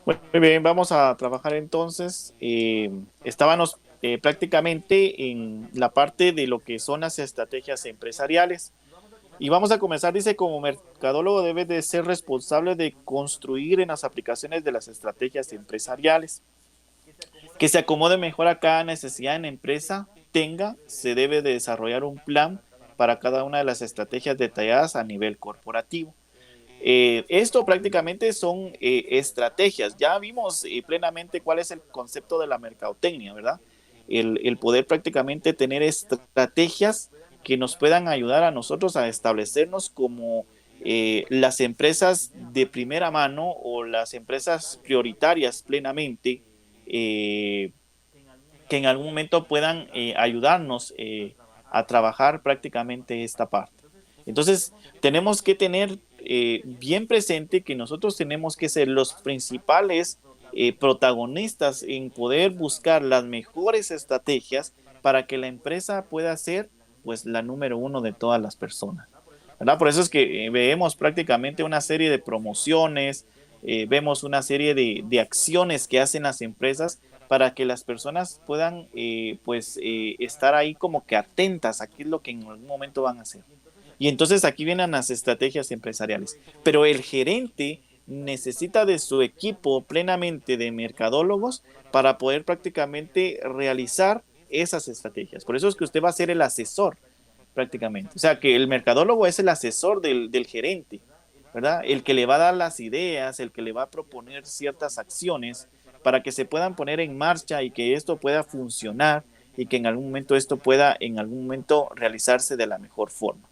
Muy bien, vamos a trabajar entonces. Estábamos prácticamente en la parte de lo que son las estrategias empresariales. Y vamos a comenzar, dice, como mercadólogo debe de ser responsable de construir en las aplicaciones de las estrategias empresariales, que se acomode mejor a cada necesidad en la empresa tenga, se debe de desarrollar un plan para cada una de las estrategias detalladas a nivel corporativo. Esto prácticamente son estrategias. Ya vimos plenamente cuál es el concepto de la mercadotecnia, ¿verdad? El poder prácticamente tener estrategias que nos puedan ayudar a nosotros a establecernos como las empresas de primera mano o las empresas prioritarias plenamente eh, que en algún momento puedan ayudarnos a trabajar prácticamente esta parte. Entonces, tenemos que tener bien presente que nosotros tenemos que ser los principales protagonistas en poder buscar las mejores estrategias para que la empresa pueda ser pues la número uno de todas las personas. ¿Verdad? Por eso es que vemos prácticamente una serie de promociones, vemos una serie de acciones que hacen las empresas para que las personas puedan estar ahí como que atentas a qué es lo que en algún momento van a hacer. Y entonces aquí vienen las estrategias empresariales. Pero el gerente necesita de su equipo plenamente de mercadólogos para poder prácticamente realizar esas estrategias. Por eso es que usted va a ser el asesor prácticamente. O sea, que el mercadólogo es el asesor del gerente, ¿verdad? El que le va a dar las ideas, el que le va a proponer ciertas acciones para que se puedan poner en marcha y que esto pueda funcionar y que en algún momento esto pueda en algún momento realizarse de la mejor forma.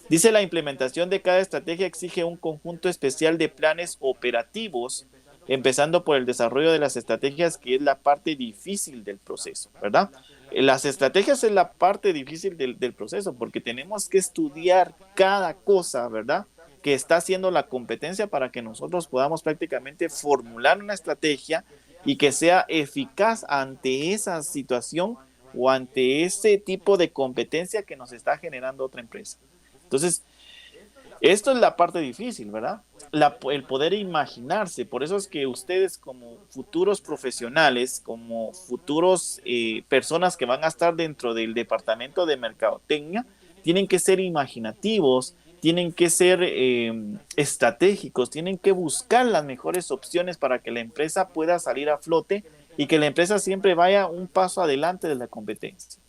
Dice la implementación de cada estrategia exige un conjunto especial de planes operativos, empezando por el desarrollo de las estrategias, que es la parte difícil del proceso, ¿verdad? Las estrategias es la parte difícil del proceso, porque tenemos que estudiar cada cosa, ¿verdad? Que está haciendo la competencia para que nosotros podamos prácticamente formular una estrategia y que sea eficaz ante esa situación o ante ese tipo de competencia que nos está generando otra empresa. Entonces, esto es la parte difícil, ¿verdad? El poder imaginarse. Por eso es que ustedes como futuros profesionales, como futuros personas que van a estar dentro del departamento de mercadotecnia, tienen que ser imaginativos, tienen que ser estratégicos, tienen que buscar las mejores opciones para que la empresa pueda salir a flote y que la empresa siempre vaya un paso adelante de la competencia,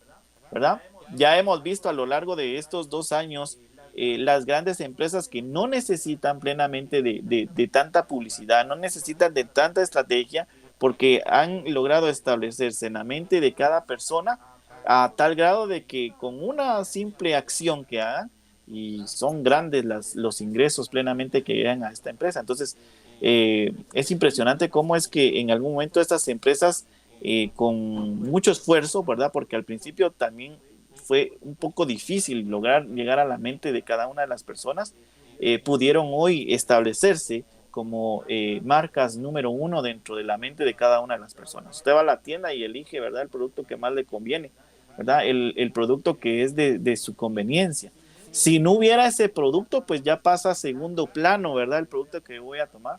¿verdad? Ya hemos visto a lo largo de estos 2 años las grandes empresas que no necesitan plenamente de tanta publicidad, no necesitan de tanta estrategia, porque han logrado establecerse en la mente de cada persona a tal grado de que con una simple acción que hagan, y son grandes los ingresos plenamente que llegan a esta empresa. Entonces, es impresionante cómo es que en algún momento estas empresas con mucho esfuerzo, ¿verdad? Porque al principio también fue un poco difícil lograr llegar a la mente de cada una de las personas, pudieron hoy establecerse como marcas número uno dentro de la mente de cada una de las personas. Usted va a la tienda y elige, ¿verdad?, el producto que más le conviene, ¿verdad? El producto que es de su conveniencia. Si no hubiera ese producto, pues ya pasa a segundo plano, ¿verdad? El producto que voy a tomar.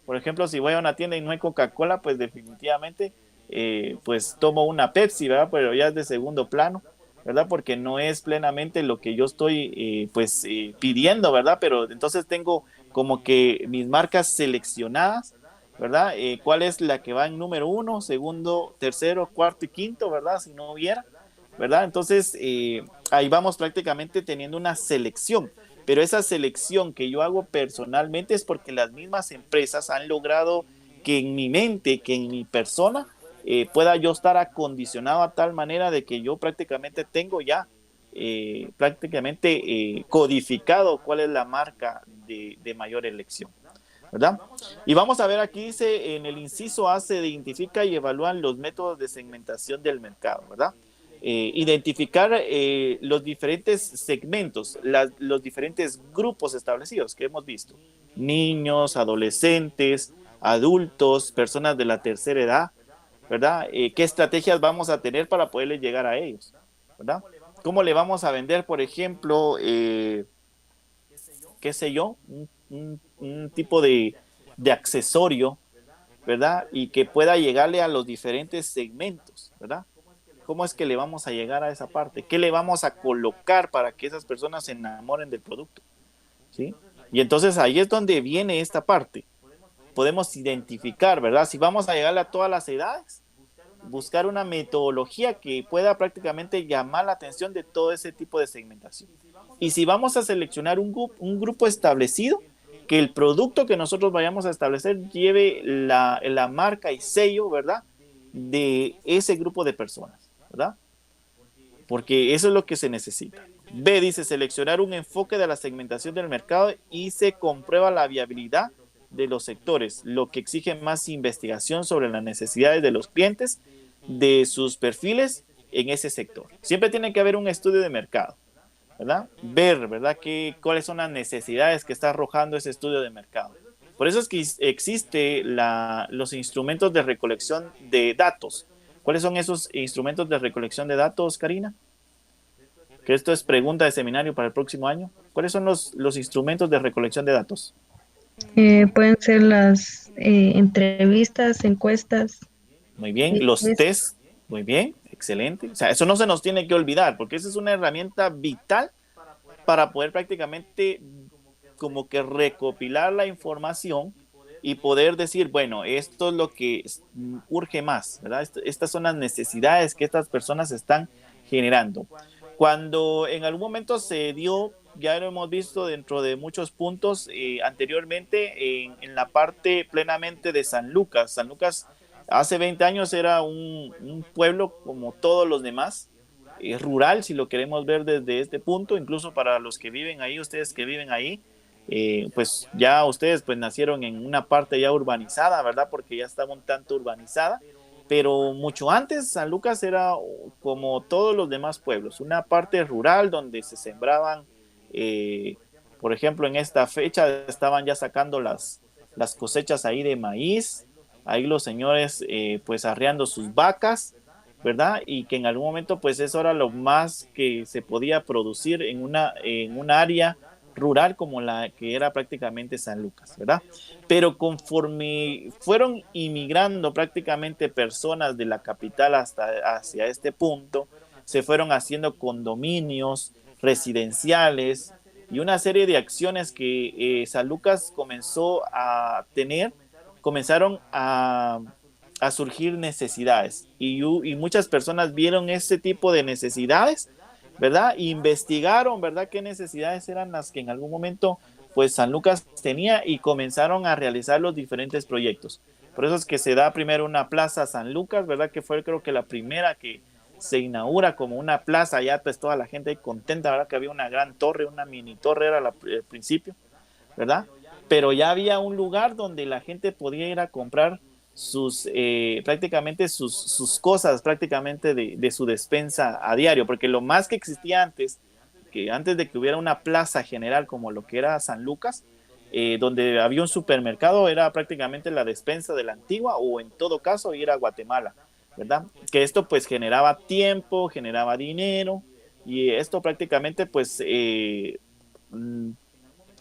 Por ejemplo, si voy a una tienda y no hay Coca-Cola, pues definitivamente pues tomo una Pepsi, ¿verdad? Pero ya es de segundo plano, ¿verdad? Porque no es plenamente lo que yo estoy pidiendo, ¿verdad? Pero entonces tengo como que mis marcas seleccionadas, ¿verdad? ¿Cuál es la que va en número uno, segundo, tercero, cuarto y quinto, ¿verdad? Si no hubiera, ¿verdad? Entonces ahí vamos prácticamente teniendo una selección. Pero esa selección que yo hago personalmente es porque las mismas empresas han logrado que en mi mente, que en mi persona, pueda yo estar acondicionado a tal manera de que yo prácticamente tengo ya codificado cuál es la marca de mayor elección, ¿verdad? Y vamos a ver aquí, dice, en el inciso A se identifica y evalúan los métodos de segmentación del mercado, ¿verdad? Identificar los diferentes segmentos, los diferentes grupos establecidos que hemos visto, niños, adolescentes, adultos, personas de la tercera edad, ¿verdad? ¿Qué estrategias vamos a tener para poderles llegar a ellos, ¿verdad? ¿Cómo le vamos a vender, por ejemplo, qué sé yo, un tipo de accesorio, ¿verdad? Y que pueda llegarle a los diferentes segmentos, ¿verdad? ¿Cómo es que le vamos a llegar a esa parte? ¿Qué le vamos a colocar para que esas personas se enamoren del producto? ¿Sí? Y entonces ahí es donde viene esta parte. Podemos identificar, ¿verdad? Si vamos a llegarle a todas las edades, buscar una metodología que pueda prácticamente llamar la atención de todo ese tipo de segmentación. Y si vamos a seleccionar un grupo establecido, que el producto que nosotros vayamos a establecer lleve la marca y sello, ¿verdad? De ese grupo de personas, ¿verdad? Porque eso es lo que se necesita. B dice seleccionar un enfoque de la segmentación del mercado y se comprueba la viabilidad de los sectores, lo que exige más investigación sobre las necesidades de los clientes, de sus perfiles en ese sector. Siempre tiene que haber un estudio de mercado, ¿verdad? Ver, ¿verdad? Cuáles son las necesidades que está arrojando ese estudio de mercado. Por eso es que existe los instrumentos de recolección de datos. ¿Cuáles son esos instrumentos de recolección de datos, Karina? Que esto es pregunta de seminario para el próximo año. ¿Cuáles son los instrumentos de recolección de datos? Pueden ser las entrevistas, encuestas, Muy bien. Los test. test. Muy bien. Excelente. O sea, eso no se nos tiene que olvidar, porque esa es una herramienta vital para poder prácticamente como que recopilar la información y poder decir, bueno, esto es lo que urge más, ¿verdad? Estas son las necesidades que estas personas están generando. Cuando en algún momento se dio, ya lo hemos visto dentro de muchos puntos anteriormente, en la parte plenamente de San Lucas. San Lucas hace 20 años era un pueblo como todos los demás, rural, si lo queremos ver desde este punto, incluso para los que viven ahí, ustedes que viven ahí, pues ya ustedes pues nacieron en una parte ya urbanizada, ¿verdad? Porque ya estaba un tanto urbanizada, pero mucho antes San Lucas era como todos los demás pueblos, una parte rural donde se sembraban, eh, por ejemplo, en esta fecha estaban ya sacando las cosechas ahí de maíz, ahí los señores pues arreando sus vacas, ¿verdad? Y que en algún momento pues eso era lo más que se podía producir en una área rural como la que era prácticamente San Lucas, ¿verdad? Pero conforme fueron inmigrando prácticamente personas de la capital hasta hacia este punto, se fueron haciendo condominios residenciales y una serie de acciones que San Lucas comenzó a tener, comenzaron a surgir necesidades y muchas personas vieron ese tipo de necesidades, ¿verdad? Investigaron, ¿verdad? ¿Qué necesidades eran las que en algún momento pues San Lucas tenía y comenzaron a realizar los diferentes proyectos. Por eso es que se da primero una plaza San Lucas, ¿verdad? Que fue creo que la primera que se inaugura como una plaza, ya pues toda la gente ahí contenta, ¿verdad? Que había una gran torre, una mini torre era el principio, ¿verdad? Pero ya había un lugar donde la gente podía ir a comprar prácticamente sus cosas prácticamente de su despensa a diario, porque lo más que existía antes, que antes de que hubiera una plaza general como lo que era San Lucas, donde había un supermercado, era prácticamente la despensa de la antigua o en todo caso ir a Guatemala, ¿verdad? Que esto pues generaba tiempo, generaba dinero y esto prácticamente pues en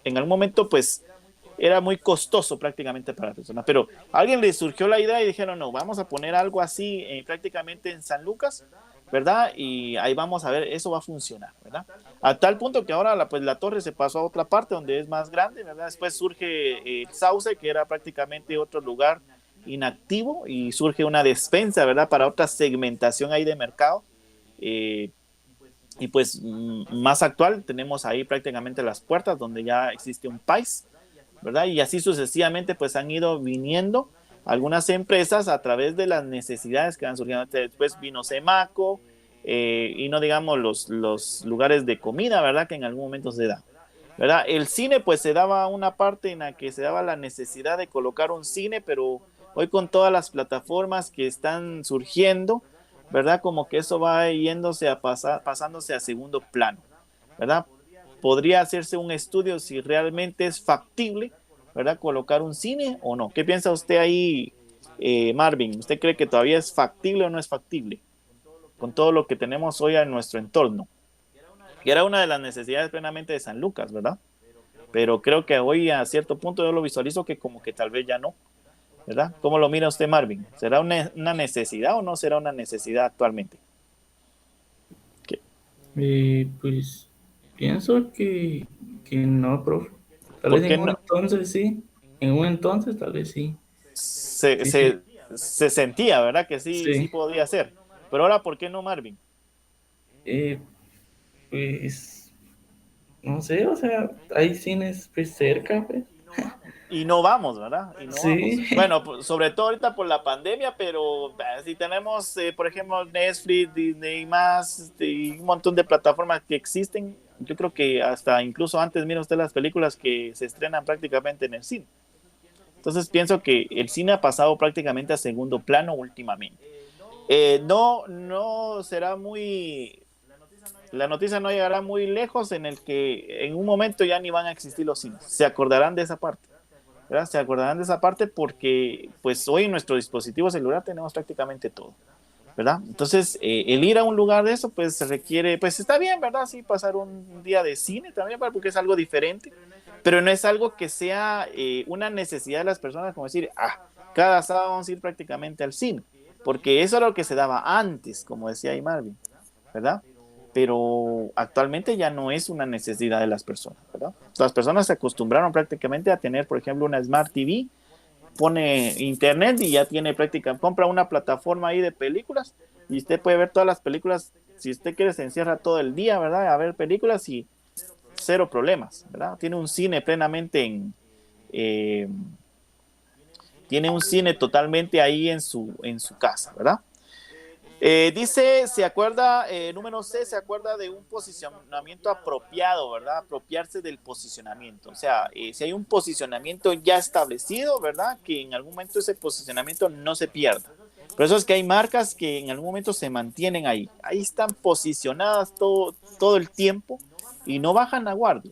algún momento pues era muy costoso prácticamente para la persona, pero a alguien le surgió la idea y dijeron, no, vamos a poner algo así prácticamente en San Lucas, ¿verdad? Y ahí vamos a ver, eso va a funcionar, ¿verdad? A tal punto que ahora pues la torre se pasó a otra parte donde es más grande, ¿verdad? Después surge el Sauce, que era prácticamente otro lugar inactivo y surge una despensa, ¿verdad? Para otra segmentación ahí de mercado. Eh, y pues más actual tenemos ahí prácticamente las puertas donde ya existe un país, ¿verdad? Y así sucesivamente pues han ido viniendo algunas empresas a través de las necesidades que han surgido. Después vino Semaco y no digamos los lugares de comida, ¿verdad? Que en algún momento se da, ¿verdad? El cine pues se daba una parte en la que se daba la necesidad de colocar un cine, pero hoy con todas las plataformas que están surgiendo, ¿verdad? Como que eso va yéndose a pasándose a segundo plano, ¿verdad? Podría hacerse un estudio si realmente es factible, ¿verdad? Colocar un cine o no. ¿Qué piensa usted ahí, Marvin? ¿Usted cree que todavía es factible o no es factible con todo lo que tenemos hoy en nuestro entorno? Que era una de las necesidades plenamente de San Lucas, ¿verdad? Pero creo que hoy a cierto punto yo lo visualizo que como que tal vez ya no, ¿verdad? ¿Cómo lo mira usted, Marvin? ¿Será una necesidad o no será una necesidad actualmente? ¿Qué- Pues pienso que no, profe. Tal vez ¿Por en qué un no? entonces sí. En un entonces tal vez sí. Se, Sí, sí. se, se sentía, ¿verdad? Que sí, sí Sí. podía ser. Pero ahora, ¿por qué no, Marvin? Eh, pues no sé, o sea, hay cines pues cerca, pues. Y no vamos, ¿verdad? Y no vamos. Sí, Bueno, sobre todo ahorita por la pandemia, pero si tenemos, por ejemplo, Netflix, Disney más, y un montón de plataformas que existen, yo creo que hasta incluso antes, mira usted las películas que se estrenan prácticamente en el cine. Entonces pienso que el cine ha pasado prácticamente a segundo plano últimamente. No, no será muy, la noticia no llegará muy lejos en el que en un momento ya ni van a existir los cines. Se acordarán de esa parte. ¿Verdad? Se acordarán de esa parte porque pues hoy en nuestro dispositivo celular tenemos prácticamente todo, ¿verdad? Entonces, el ir a un lugar de eso, pues se requiere, pues está bien, ¿verdad? Sí, pasar un día de cine también, porque es algo diferente, pero no es algo que sea una necesidad de las personas, como decir, cada sábado vamos a ir prácticamente al cine, porque eso era lo que se daba antes, como decía ahí Marvin, ¿verdad? Pero actualmente ya no es una necesidad de las personas, ¿verdad? Las personas se acostumbraron prácticamente a tener, por ejemplo, una Smart TV, pone internet y ya tiene prácticamente, compra una plataforma ahí de películas y usted puede ver todas las películas, si usted quiere se encierra todo el día, ¿verdad? A ver películas y cero problemas, ¿verdad? Tiene un cine plenamente eh, tiene un cine totalmente ahí en su casa, ¿verdad? Dice, se acuerda, número C, se acuerda de un posicionamiento apropiado, ¿verdad? Apropiarse del posicionamiento. O sea, si hay un posicionamiento ya establecido, ¿verdad? Que en algún momento ese posicionamiento no se pierda. Por eso es que hay marcas que en algún momento se mantienen ahí. Ahí están posicionadas todo el tiempo y no bajan la guardia.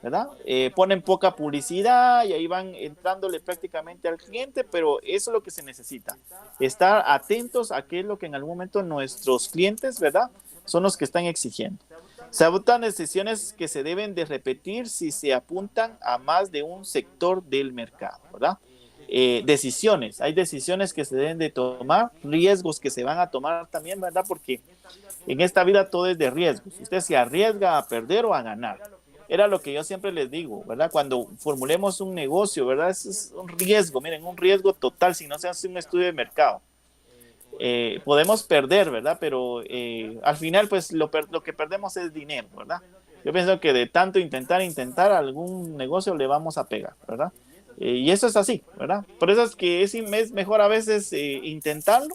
¿Verdad? Ponen poca publicidad y ahí van entrándole prácticamente al cliente, pero eso es lo que se necesita. Estar atentos a qué es lo que en algún momento nuestros clientes, ¿verdad? Son los que están exigiendo. Se adoptan decisiones que se deben de repetir si se apuntan a más de un sector del mercado, ¿verdad? Decisiones, hay decisiones que se deben de tomar, riesgos que se van a tomar también, ¿verdad? Porque en esta vida todo es de riesgos. Usted se arriesga a perder o a ganar. Era lo que yo siempre les digo, ¿verdad? Cuando formulemos un negocio, ¿verdad? Es un riesgo, miren, un riesgo total si no se hace un estudio de mercado. Podemos perder, ¿verdad? Pero al final, pues lo que perdemos es dinero, ¿verdad? Yo pienso que de tanto intentar, algún negocio le vamos a pegar, ¿verdad? Y eso es así, ¿verdad? Por eso es que es mejor a veces intentarlo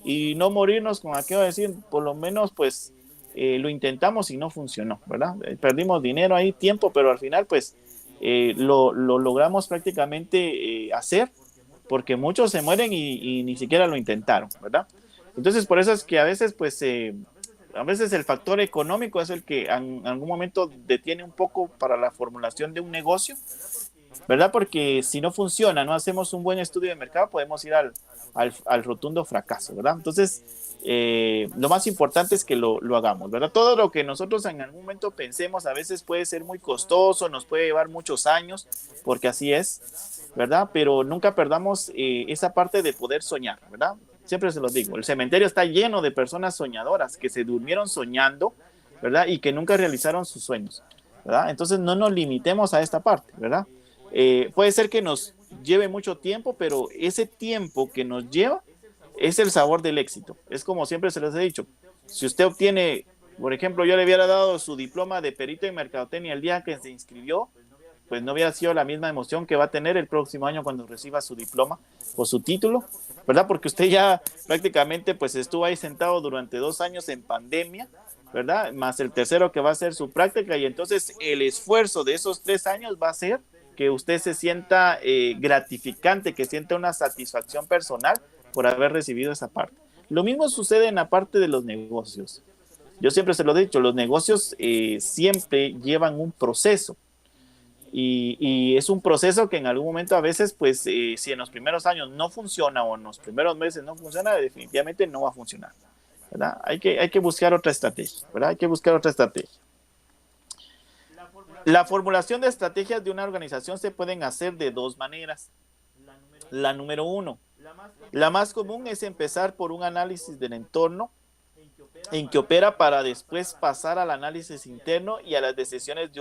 y no morirnos con aquello de decir, por lo menos pues lo intentamos y no funcionó, ¿verdad? Perdimos dinero ahí, tiempo, pero al final pues lo logramos prácticamente hacer porque muchos se mueren y ni siquiera lo intentaron, ¿verdad? Entonces por eso es que a veces el factor económico es el que en algún momento detiene un poco para la formulación de un negocio, ¿verdad? Porque si no funciona, no hacemos un buen estudio de mercado, podemos ir al rotundo fracaso, ¿verdad? Entonces, lo más importante es que lo hagamos, ¿verdad? Todo lo que nosotros en algún momento pensemos a veces puede ser muy costoso, nos puede llevar muchos años, porque así es, ¿verdad? Pero nunca perdamos esa parte de poder soñar, ¿verdad? Siempre se los digo, el cementerio está lleno de personas soñadoras que se durmieron soñando, ¿verdad? Y que nunca realizaron sus sueños, ¿verdad? Entonces no nos limitemos a esta parte, ¿verdad? Puede ser que nos lleve mucho tiempo, pero ese tiempo que nos lleva es el sabor del éxito. Es como siempre se les he dicho, si usted obtiene, por ejemplo, yo le hubiera dado su diploma de perito en mercadotecnia el día que se inscribió, pues no hubiera sido la misma emoción que va a tener el próximo año cuando reciba su diploma o su título, ¿verdad? Porque usted ya prácticamente pues estuvo ahí sentado durante 2 años en pandemia, ¿verdad? Más el tercero que va a ser su práctica y entonces el esfuerzo de esos 3 años va a ser que usted se sienta gratificante, que sienta una satisfacción personal por haber recibido esa parte. Lo mismo sucede en la parte de los negocios. Yo siempre se lo he dicho, los negocios siempre llevan un proceso y es un proceso que en algún momento a veces, pues, si en los primeros años no funciona o en los primeros meses no funciona, definitivamente no va a funcionar, ¿verdad? Hay que buscar otra estrategia, ¿verdad? Hay que buscar otra estrategia. La formulación de estrategias de una organización se pueden hacer de dos maneras. La número 1. La más común es empezar por un análisis del entorno en que opera para después pasar al análisis interno y a las decisiones de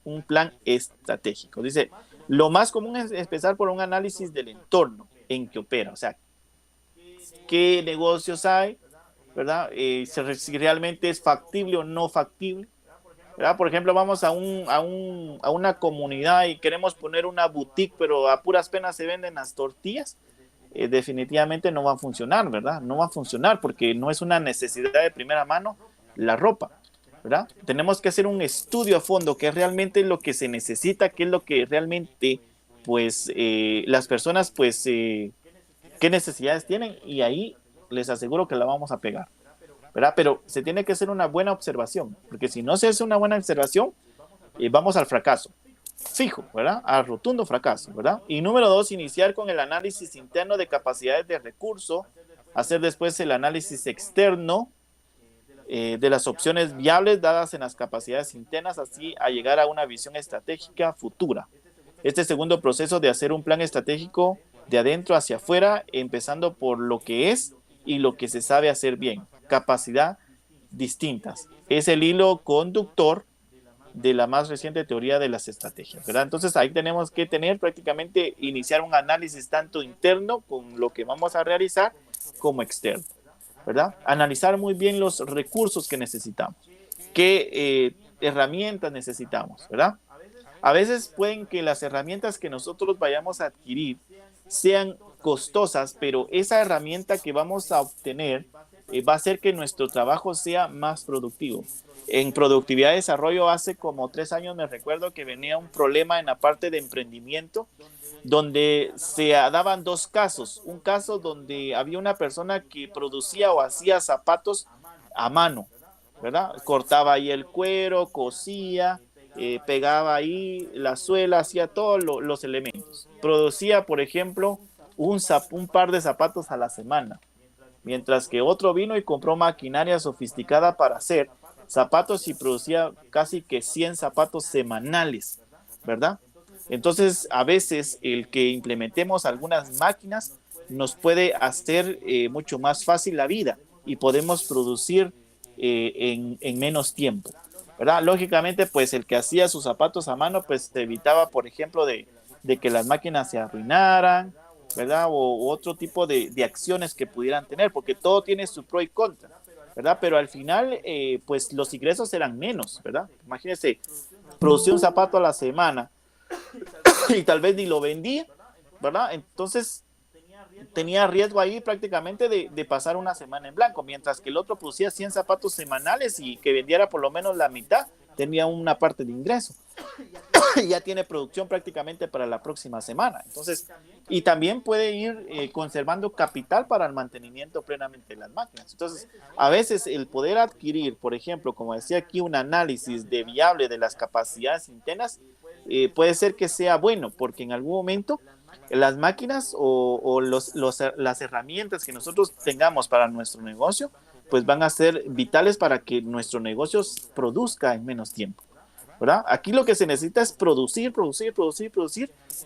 un plan estratégico. Dice, lo más común es empezar por un análisis del entorno en que opera, o sea, qué negocios hay, ¿verdad? Si realmente es factible o no factible, ¿verdad? Por ejemplo, vamos a una comunidad y queremos poner una boutique, pero a puras penas se venden las tortillas. Definitivamente no va a funcionar, ¿verdad? No va a funcionar porque no es una necesidad de primera mano la ropa, ¿verdad? Tenemos que hacer un estudio a fondo, qué es realmente lo que se necesita, qué es lo que realmente, pues, las personas, pues, qué necesidades tienen, y ahí les aseguro que la vamos a pegar, ¿verdad? Pero se tiene que hacer una buena observación, porque si no se hace una buena observación, vamos al fracaso. Fijo, ¿verdad? Al rotundo fracaso, ¿verdad? Y número 2, iniciar con el análisis interno de capacidades de recurso, hacer después el análisis externo de las opciones viables dadas en las capacidades internas, así a llegar a una visión estratégica futura. Este segundo proceso de hacer un plan estratégico de adentro hacia afuera, empezando por lo que es y lo que se sabe hacer bien, capacidad distintas. Es el hilo conductor de la más reciente teoría de las estrategias, ¿verdad? Entonces ahí tenemos que tener prácticamente, iniciar un análisis tanto interno con lo que vamos a realizar como externo, ¿verdad? Analizar muy bien los recursos que necesitamos, qué herramientas necesitamos, ¿verdad? A veces pueden que las herramientas que nosotros vayamos a adquirir sean costosas, pero esa herramienta que vamos a obtener va a hacer que nuestro trabajo sea más productivo. En productividad de desarrollo hace como 3 años me recuerdo que venía un problema en la parte de emprendimiento donde se daban 2 casos. Un caso donde había una persona que producía o hacía zapatos a mano, ¿verdad? Cortaba ahí el cuero, cosía, pegaba ahí la suela, hacía todos los elementos. Producía, por ejemplo, un par de zapatos a la semana, mientras que otro vino y compró maquinaria sofisticada para hacer zapatos y producía casi que 100 zapatos semanales, ¿verdad? Entonces, a veces el que implementemos algunas máquinas nos puede hacer mucho más fácil la vida y podemos producir en menos tiempo, ¿verdad? Lógicamente, pues el que hacía sus zapatos a mano, pues se evitaba, por ejemplo, de que las máquinas se arruinaran, ¿verdad? O otro tipo de acciones que pudieran tener, porque todo tiene su pro y contra, ¿verdad? Pero al final, pues los ingresos eran menos, ¿verdad? Imagínense, producía un zapato a la semana y tal vez ni lo vendía, ¿verdad? Entonces tenía riesgo ahí prácticamente de pasar una semana en blanco, mientras que el otro producía 100 zapatos semanales y que vendiera por lo menos la mitad, tenía una parte de ingreso. Y ya tiene producción prácticamente para la próxima semana. Entonces, y también puede ir conservando capital para el mantenimiento plenamente de las máquinas. Entonces, a veces el poder adquirir, por ejemplo, como decía aquí, un análisis de viable de las capacidades internas, puede ser que sea bueno, porque en algún momento las máquinas o las herramientas que nosotros tengamos para nuestro negocio, pues van a ser vitales para que nuestro negocio produzca en menos tiempo, ¿verdad? Aquí lo que se necesita es producir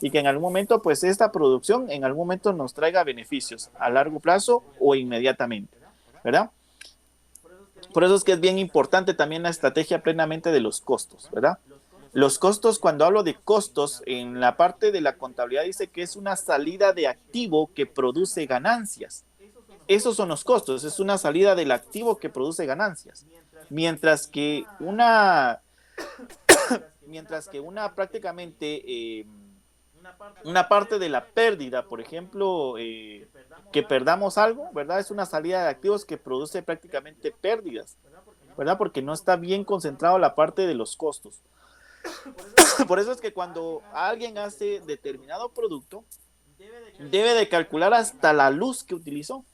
y que en algún momento, pues esta producción en algún momento nos traiga beneficios a largo plazo o inmediatamente, ¿verdad? Por eso es que es bien importante también la estrategia plenamente de los costos, ¿verdad? Los costos, cuando hablo de costos, en la parte de la contabilidad dice que es una salida de activo que produce ganancias. Esos son los costos, es una salida del activo que produce ganancias. Mientras que una prácticamente una parte de la pérdida, por ejemplo, que perdamos algo, ¿verdad? Es una salida de activos que produce prácticamente pérdidas, ¿verdad? Porque no está bien concentrado la parte de los costos. Por eso es que cuando alguien hace determinado producto, debe de calcular hasta la luz que utilizó,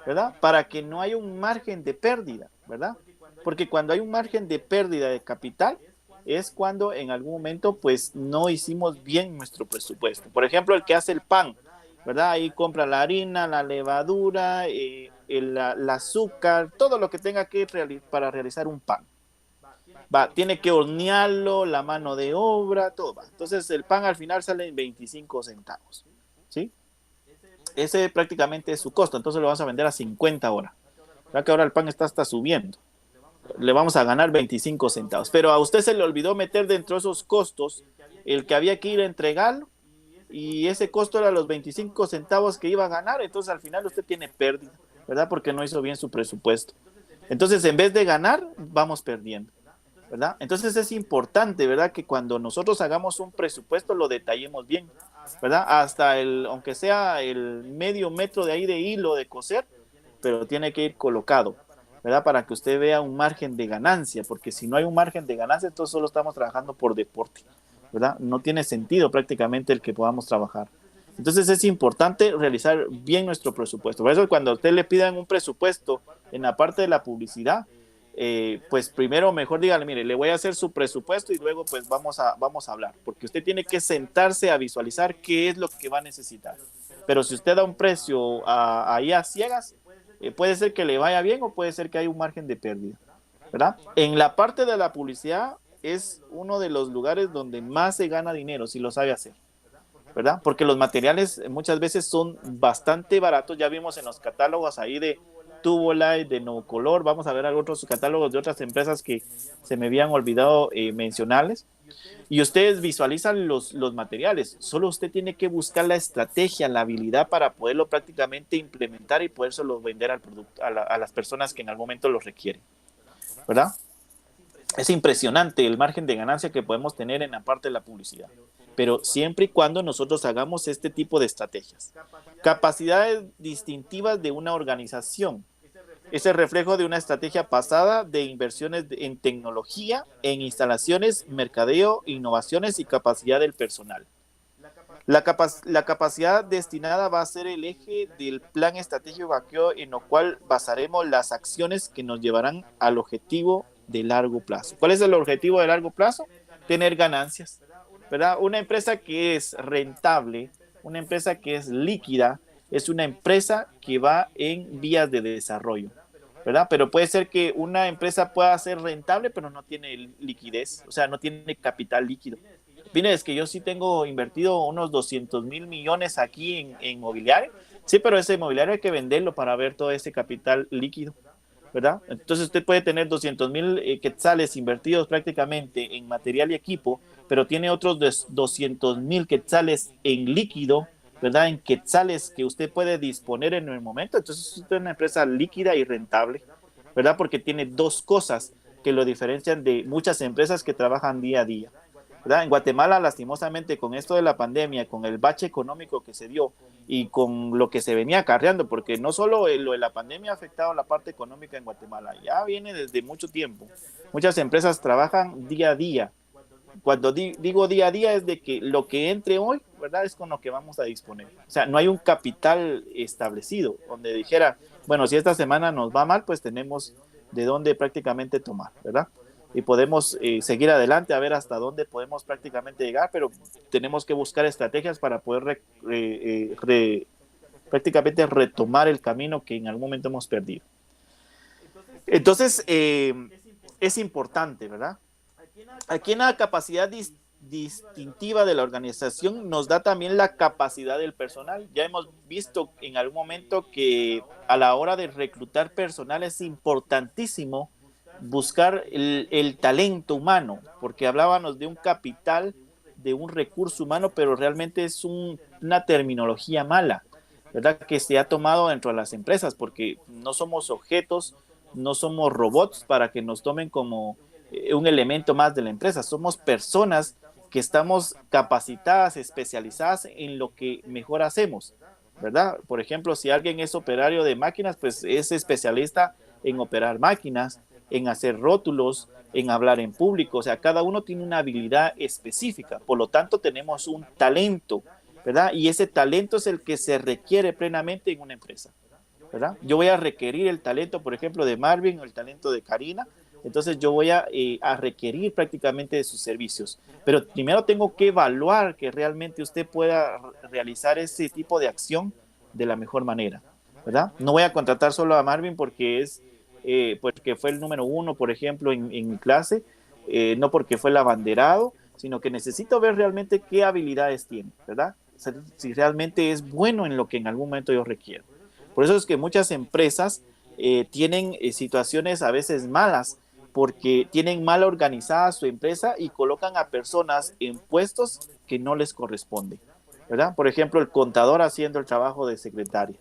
¿verdad? Para que no haya un margen de pérdida, ¿verdad? Porque cuando hay un margen de pérdida de capital, es cuando en algún momento pues no hicimos bien nuestro presupuesto. Por ejemplo, el que hace el pan, ¿verdad? Ahí compra la harina, la levadura, el azúcar, todo lo que tenga que para realizar un pan. Tiene que hornearlo, la mano de obra, todo va. Entonces el pan al final sale en 25 centavos, ¿sí? ese prácticamente es su costo, entonces lo vas a vender a 50 ahora. Ya que ahora el pan está hasta subiendo. Le vamos a ganar 25 centavos. Pero a usted se le olvidó meter dentro de esos costos el que había que ir a entregarlo y ese costo era los 25 centavos que iba a ganar, entonces al final usted tiene pérdida, ¿verdad? Porque no hizo bien su presupuesto. Entonces, en vez de ganar, vamos perdiendo, ¿verdad? Entonces es importante, ¿verdad? Que cuando nosotros hagamos un presupuesto lo detallemos bien, ¿verdad? Hasta aunque sea el medio metro de ahí de hilo de coser, pero tiene que ir colocado, ¿verdad? Para que usted vea un margen de ganancia, porque si no hay un margen de ganancia, entonces solo estamos trabajando por deporte, ¿verdad? No tiene sentido prácticamente el que podamos trabajar. Entonces es importante realizar bien nuestro presupuesto. Por eso cuando a usted le pidan un presupuesto en la parte de la publicidad, pues primero mejor dígale, mire, le voy a hacer su presupuesto y luego pues vamos a hablar, porque usted tiene que sentarse a visualizar qué es lo que va a necesitar. Pero si usted da un precio ahí a ciegas, puede ser que le vaya bien o puede ser que haya un margen de pérdida, ¿verdad? En la parte de la publicidad es uno de los lugares donde más se gana dinero si lo sabe hacer, ¿verdad? Porque los materiales muchas veces son bastante baratos. Ya vimos en los catálogos ahí de Tubolite, de No Color. Vamos a ver otros catálogos de otras empresas que se me habían olvidado mencionarles. Y ustedes visualizan los materiales. Solo usted tiene que buscar la estrategia, la habilidad para poderlo prácticamente implementar y podérselo vender al producto, a las personas que en algún momento lo requieren, ¿verdad? Es impresionante el margen de ganancia que podemos tener en la parte de la publicidad, pero siempre y cuando nosotros hagamos este tipo de estrategias. Capacidades distintivas de una organización. Es el reflejo de una estrategia pasada de inversiones en tecnología, en instalaciones, mercadeo, innovaciones y capacidad del personal. La capacidad destinada va a ser el eje del plan estratégico en lo cual basaremos las acciones que nos llevarán al objetivo de largo plazo. ¿Cuál es el objetivo de largo plazo? Tener ganancias, ¿verdad? Una empresa que es rentable, una empresa que es líquida, es una empresa que va en vías de desarrollo, ¿verdad? Pero puede ser que una empresa pueda ser rentable, pero no tiene liquidez, o sea, no tiene capital líquido. Mire, es que yo sí tengo invertido unos 200 mil millones aquí en mobiliario. Sí, pero ese mobiliario hay que venderlo para ver todo ese capital líquido, ¿verdad? Entonces usted puede tener 200 mil quetzales invertidos prácticamente en material y equipo, pero tiene otros 200 mil quetzales en líquido, ¿verdad? En quetzales que usted puede disponer en el momento. Entonces usted es una empresa líquida y rentable, ¿verdad? Porque tiene dos cosas que lo diferencian de muchas empresas que trabajan día a día, ¿verdad? En Guatemala, lastimosamente, con esto de la pandemia, con el bache económico que se dio y con lo que se venía acarreando, porque no solo lo de la pandemia ha afectado la parte económica en Guatemala, ya viene desde mucho tiempo. Muchas empresas trabajan día a día. Cuando digo día a día es de que lo que entre hoy, ¿verdad? Es con lo que vamos a disponer. O sea, no hay un capital establecido donde dijera, bueno, si esta semana nos va mal, pues tenemos de dónde prácticamente tomar, ¿verdad? Y podemos seguir adelante a ver hasta dónde podemos prácticamente llegar, pero tenemos que buscar estrategias para poder prácticamente retomar el camino que en algún momento hemos perdido. Entonces, es importante, ¿verdad? Aquí en la capacidad distintiva de la organización nos da también la capacidad del personal. Ya hemos visto en algún momento que a la hora de reclutar personal es importantísimo buscar el talento humano, porque hablábamos de un capital, de un recurso humano, pero realmente es una terminología mala, ¿verdad? Que se ha tomado dentro de las empresas, porque no somos objetos, no somos robots para que nos tomen como un elemento más de la empresa, somos personas que estamos capacitadas, especializadas en lo que mejor hacemos, ¿verdad? Por ejemplo, si alguien es operario de máquinas, pues es especialista en operar máquinas, en hacer rótulos, en hablar en público, o sea, cada uno tiene una habilidad específica, por lo tanto tenemos un talento, ¿verdad? Y ese talento es el que se requiere plenamente en una empresa, ¿verdad? Yo voy a requerir el talento, por ejemplo, de Marvin o el talento de Karina, entonces yo voy a requerir prácticamente de sus servicios, pero primero tengo que evaluar que realmente usted pueda realizar ese tipo de acción de la mejor manera, ¿verdad? No voy a contratar solo a Marvin porque fue el número uno, por ejemplo, en mi clase, no porque fue el abanderado, sino que necesito ver realmente qué habilidades tiene, ¿verdad? si realmente es bueno en lo que en algún momento yo requiero. Por eso es que muchas empresas tienen situaciones a veces malas, porque tienen mal organizada su empresa y colocan a personas en puestos que no les corresponden, ¿verdad? Por ejemplo, el contador haciendo el trabajo de secretaria,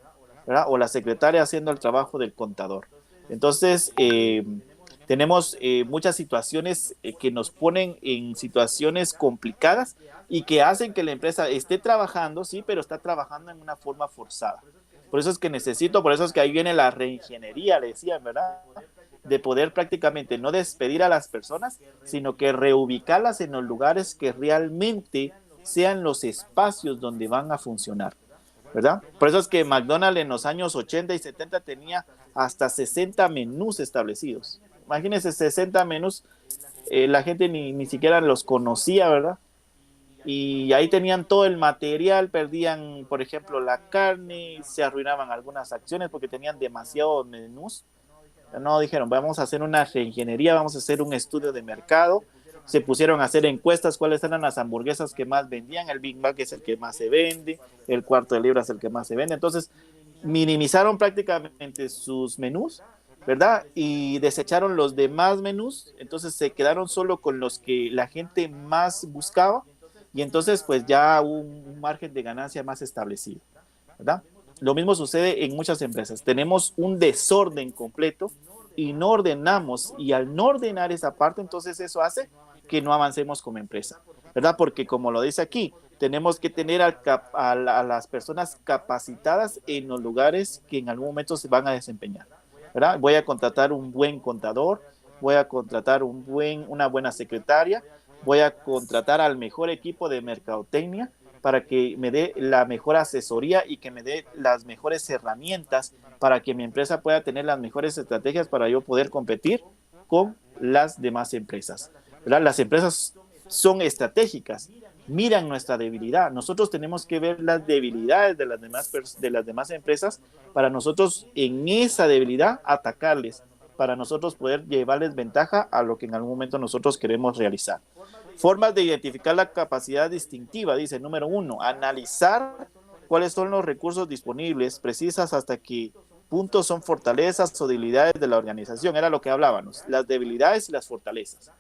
¿verdad? O la secretaria haciendo el trabajo del contador. Entonces, tenemos muchas situaciones que nos ponen en situaciones complicadas y que hacen que la empresa esté trabajando, sí, pero está trabajando en una forma forzada. Por eso es que por eso es que ahí viene la reingeniería, le decían, ¿verdad? De poder prácticamente no despedir a las personas, sino que reubicarlas en los lugares que realmente sean los espacios donde van a funcionar, ¿verdad? Por eso es que McDonald's en los años 80 y 70 tenía hasta 60 menús establecidos. Imagínense 60 menús, la gente ni siquiera los conocía, ¿verdad? Y ahí tenían todo el material, perdían, por ejemplo, la carne, se arruinaban algunas acciones porque tenían demasiados menús. No, dijeron, vamos a hacer una reingeniería, vamos a hacer un estudio de mercado. Se pusieron a hacer encuestas, cuáles eran las hamburguesas que más vendían, el Big Mac es el que más se vende, el cuarto de libra es el que más se vende. Entonces, minimizaron prácticamente sus menús, ¿verdad? Y desecharon los demás menús, entonces se quedaron solo con los que la gente más buscaba y entonces pues ya hubo un margen de ganancia más establecido, ¿verdad? Lo mismo sucede en muchas empresas. Tenemos un desorden completo y no ordenamos, y al no ordenar esa parte, entonces eso hace que no avancemos como empresa, ¿verdad? Porque como lo dice aquí, tenemos que tener a las personas capacitadas en los lugares que en algún momento se van a desempeñar, ¿verdad? Voy a contratar un buen contador, voy a contratar una buena secretaria, voy a contratar al mejor equipo de mercadotecnia para que me dé la mejor asesoría y que me dé las mejores herramientas para que mi empresa pueda tener las mejores estrategias para yo poder competir con las demás empresas, ¿verdad? Las empresas son estratégicas, miran nuestra debilidad. Nosotros tenemos que ver las debilidades de las demás empresas para nosotros en esa debilidad atacarles, para nosotros poder llevarles ventaja a lo que en algún momento nosotros queremos realizar. Formas de identificar la capacidad distintiva, dice, número 1, analizar cuáles son los recursos disponibles, precisas hasta qué puntos son fortalezas o debilidades de la organización. Era lo que hablábamos, las debilidades y las fortalezas,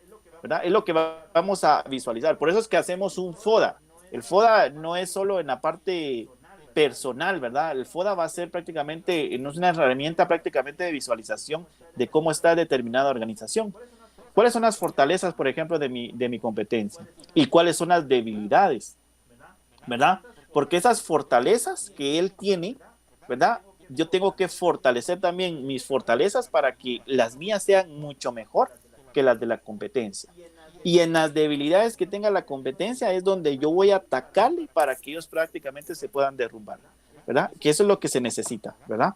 ¿verdad? Es lo que vamos a visualizar. Por eso es que hacemos un FODA. El FODA no es solo en la parte personal, ¿verdad? El FODA va a ser prácticamente, no es una herramienta prácticamente de visualización de cómo está determinada organización. ¿Cuáles son las fortalezas, por ejemplo, de mi competencia? ¿Y cuáles son las debilidades? ¿Verdad? Porque esas fortalezas que él tiene, ¿verdad? Yo tengo que fortalecer también mis fortalezas para que las mías sean mucho mejor que las de la competencia. Y en las debilidades que tenga la competencia es donde yo voy a atacarle para que ellos prácticamente se puedan derrumbar, ¿verdad? Que eso es lo que se necesita, ¿verdad?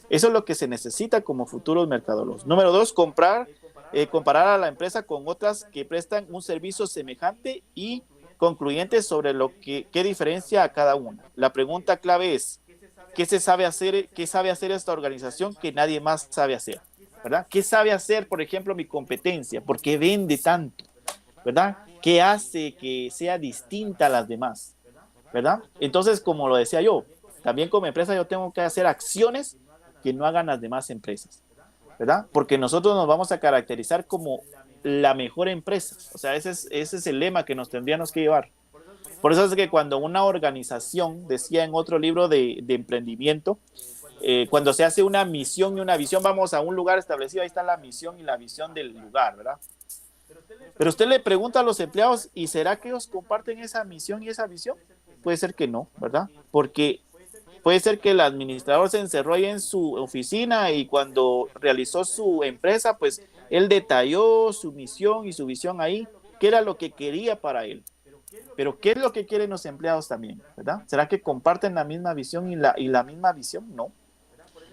Eso es lo que se necesita como futuros mercadólogos. Número 2, comparar a la empresa con otras que prestan un servicio semejante y concluyente sobre qué diferencia a cada una. La pregunta clave es, ¿qué sabe hacer esta organización que nadie más sabe hacer? ¿Verdad? ¿Qué sabe hacer, por ejemplo, mi competencia? ¿Por qué vende tanto? ¿Verdad? ¿Qué hace que sea distinta a las demás? ¿Verdad? Entonces, como lo decía yo, también como empresa yo tengo que hacer acciones que no hagan las demás empresas, ¿verdad? Porque nosotros nos vamos a caracterizar como la mejor empresa. O sea, ese es el lema que nos tendríamos que llevar. Por eso es que cuando una organización, decía en otro libro de emprendimiento, cuando se hace una misión y una visión, vamos a un lugar establecido, ahí está la misión y la visión del lugar, ¿verdad? Pero usted le pregunta a los empleados, ¿y será que ellos comparten esa misión y esa visión? Puede ser que no, ¿verdad? Porque puede ser que el administrador se encerró ahí en su oficina y cuando realizó su empresa, pues él detalló su misión y su visión ahí, qué era lo que quería para él. Pero ¿qué es lo que quieren los empleados también? ¿Verdad? ¿Será que comparten la misma visión y la misma visión? No,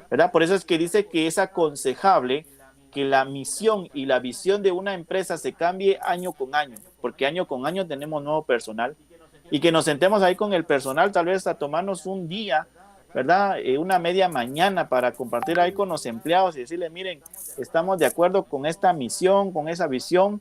¿verdad? Por eso es que dice que es aconsejable que la misión y la visión de una empresa se cambie año con año, porque año con año tenemos nuevo personal y que nos sentemos ahí con el personal, tal vez a tomarnos un día, ¿verdad? Una media mañana para compartir ahí con los empleados y decirle, miren, estamos de acuerdo con esta misión, con esa visión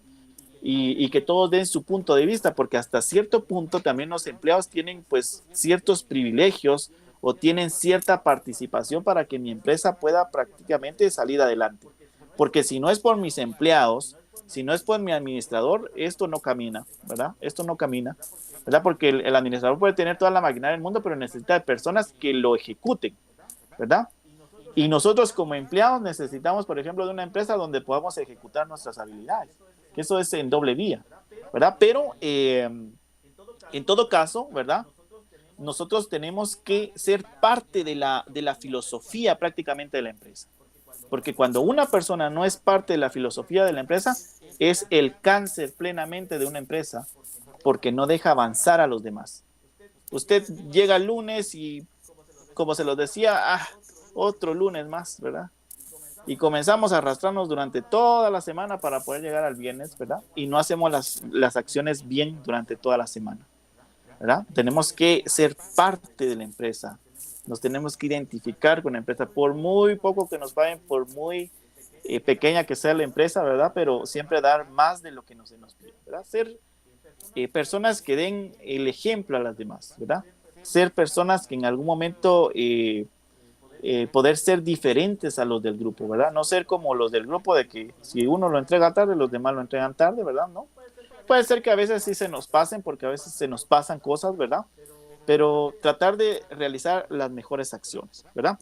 y que todos den su punto de vista, porque hasta cierto punto también los empleados tienen pues ciertos privilegios o tienen cierta participación para que mi empresa pueda prácticamente salir adelante. Porque si no es por mis empleados, si no es por mi administrador, esto no camina, ¿verdad? Esto no camina, ¿verdad? Porque el administrador puede tener toda la maquinaria del mundo, pero necesita de personas que lo ejecuten, ¿verdad? Y nosotros como empleados necesitamos, por ejemplo, de una empresa donde podamos ejecutar nuestras habilidades. Que eso es en doble vía, ¿verdad? Pero en todo caso, ¿verdad? Nosotros tenemos que ser parte de la filosofía prácticamente de la empresa. Porque cuando una persona no es parte de la filosofía de la empresa, es el cáncer plenamente de una empresa, porque no deja avanzar a los demás. Usted llega el lunes y, como se los decía, otro lunes más, ¿verdad? Y comenzamos a arrastrarnos durante toda la semana para poder llegar al viernes, ¿verdad? Y no hacemos las acciones bien durante toda la semana, ¿verdad? Tenemos que ser parte de la empresa. Nos tenemos que identificar con la empresa, por muy poco que nos paguen, por muy pequeña que sea la empresa, ¿verdad? Pero siempre dar más de lo que se nos pide, ¿verdad? Ser personas que den el ejemplo a las demás, ¿verdad? Ser personas que en algún momento poder ser diferentes a los del grupo, ¿verdad? No ser como los del grupo de que si uno lo entrega tarde, los demás lo entregan tarde, ¿verdad? No. Puede ser que a veces sí se nos pasen, porque a veces se nos pasan cosas, ¿verdad? Pero tratar de realizar las mejores acciones, ¿verdad?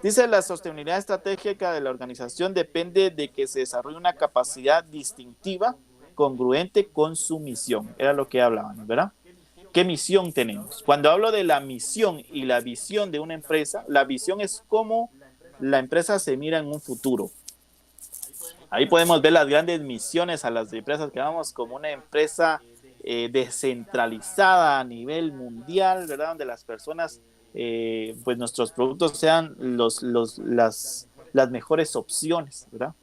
Dice, la sostenibilidad estratégica de la organización depende de que se desarrolle una capacidad distintiva congruente con su misión. Era lo que hablaban, ¿verdad? ¿Qué misión tenemos? Cuando hablo de la misión y la visión de una empresa, la visión es cómo la empresa se mira en un futuro. Ahí podemos ver las grandes misiones a las empresas que vamos como una empresa descentralizada a nivel mundial, ¿verdad? Donde las personas, pues nuestros productos sean las mejores opciones, ¿verdad?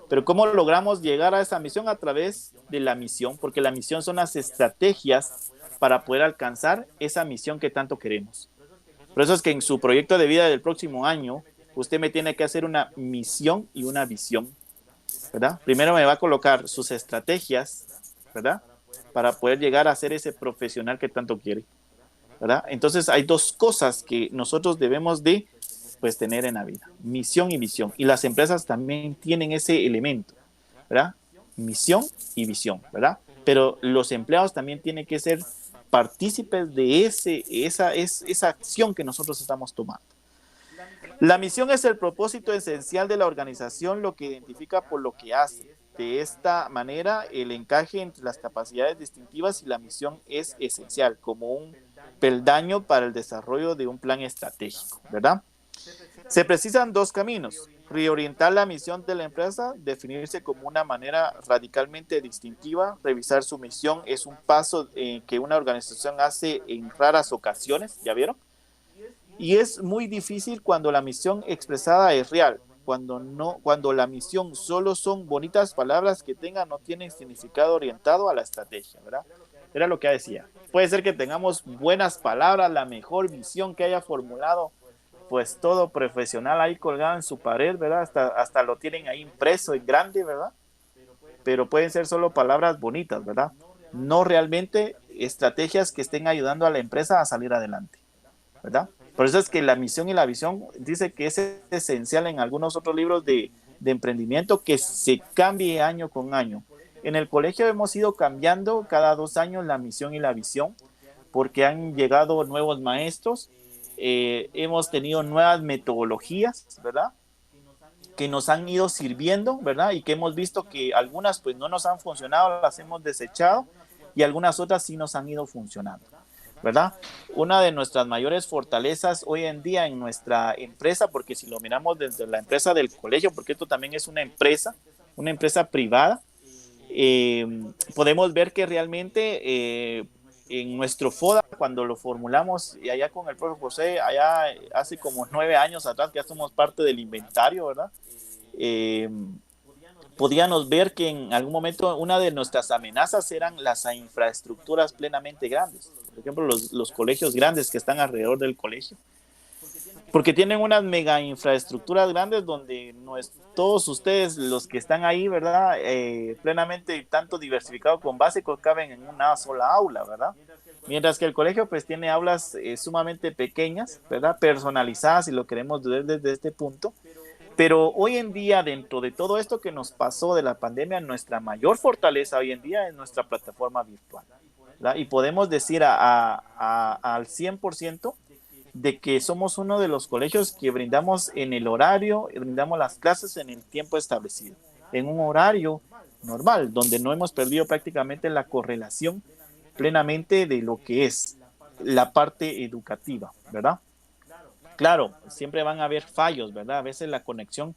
Pero ¿cómo logramos llegar a esa misión? A través de la misión, porque la misión son las estrategias para poder alcanzar esa misión que tanto queremos. Por eso es que en su proyecto de vida del próximo año, usted me tiene que hacer una misión y una visión, ¿verdad? Primero me va a colocar sus estrategias, ¿verdad? Para poder llegar a ser ese profesional que tanto quiere, ¿verdad? Entonces hay dos cosas que nosotros debemos de pues tener en la vida, misión y visión. Y las empresas también tienen ese elemento, ¿verdad? Misión y visión, ¿verdad? Pero los empleados también tienen que ser partícipes de esa acción que nosotros estamos tomando. La misión es el propósito esencial de la organización, lo que identifica por lo que hace. De esta manera, el encaje entre las capacidades distintivas y la misión es esencial, como un peldaño para el desarrollo de un plan estratégico, ¿verdad? Se precisan dos caminos: reorientar la misión de la empresa, definirse como una manera radicalmente distintiva. Revisar su misión es un paso que una organización hace en raras ocasiones, ¿ya vieron? Y es muy difícil cuando la misión expresada es real. Cuando la misión solo son bonitas palabras que no tienen significado orientado a la estrategia, ¿verdad? Era lo que decía. Puede ser que tengamos buenas palabras, la mejor visión que haya formulado, pues todo profesional ahí colgado en su pared, ¿verdad? Hasta lo tienen ahí impreso en grande, ¿verdad? Pero pueden ser solo palabras bonitas, ¿verdad? No realmente estrategias que estén ayudando a la empresa a salir adelante, ¿verdad? Por eso es que la misión y la visión dice que es esencial en algunos otros libros de emprendimiento, que se cambie año con año. En el colegio hemos ido cambiando cada 2 años la misión y la visión, porque han llegado nuevos maestros, hemos tenido nuevas metodologías, ¿verdad? Que nos han ido sirviendo, ¿verdad? Y que hemos visto que algunas pues no nos han funcionado, las hemos desechado, y algunas otras sí nos han ido funcionando, ¿verdad? Una de nuestras mayores fortalezas hoy en día en nuestra empresa, porque si lo miramos desde la empresa del colegio, porque esto también es una empresa privada, podemos ver que realmente en nuestro FODA, cuando lo formulamos, y allá con el profe José, allá hace como 9 años atrás, que ya somos parte del inventario, ¿verdad? Podíamos ver que en algún momento una de nuestras amenazas eran las infraestructuras plenamente grandes. Por ejemplo, los colegios grandes que están alrededor del colegio. porque tienen unas mega infraestructuras grandes donde no es, todos ustedes, los que están ahí, ¿verdad? Plenamente tanto diversificados con básicos, caben en una sola aula, ¿verdad? Mientras que el colegio pues tiene aulas sumamente pequeñas, ¿verdad? Personalizadas, si lo queremos ver desde este punto. Pero hoy en día, dentro de todo esto que nos pasó de la pandemia, nuestra mayor fortaleza hoy en día es nuestra plataforma virtual, ¿verdad? Y podemos decir al 100% de que somos uno de los colegios que brindamos en el horario, brindamos las clases en el tiempo establecido, en un horario normal, donde no hemos perdido prácticamente la correlación plenamente de lo que es la parte educativa, ¿verdad? Claro, siempre van a haber fallos, ¿verdad? A veces la conexión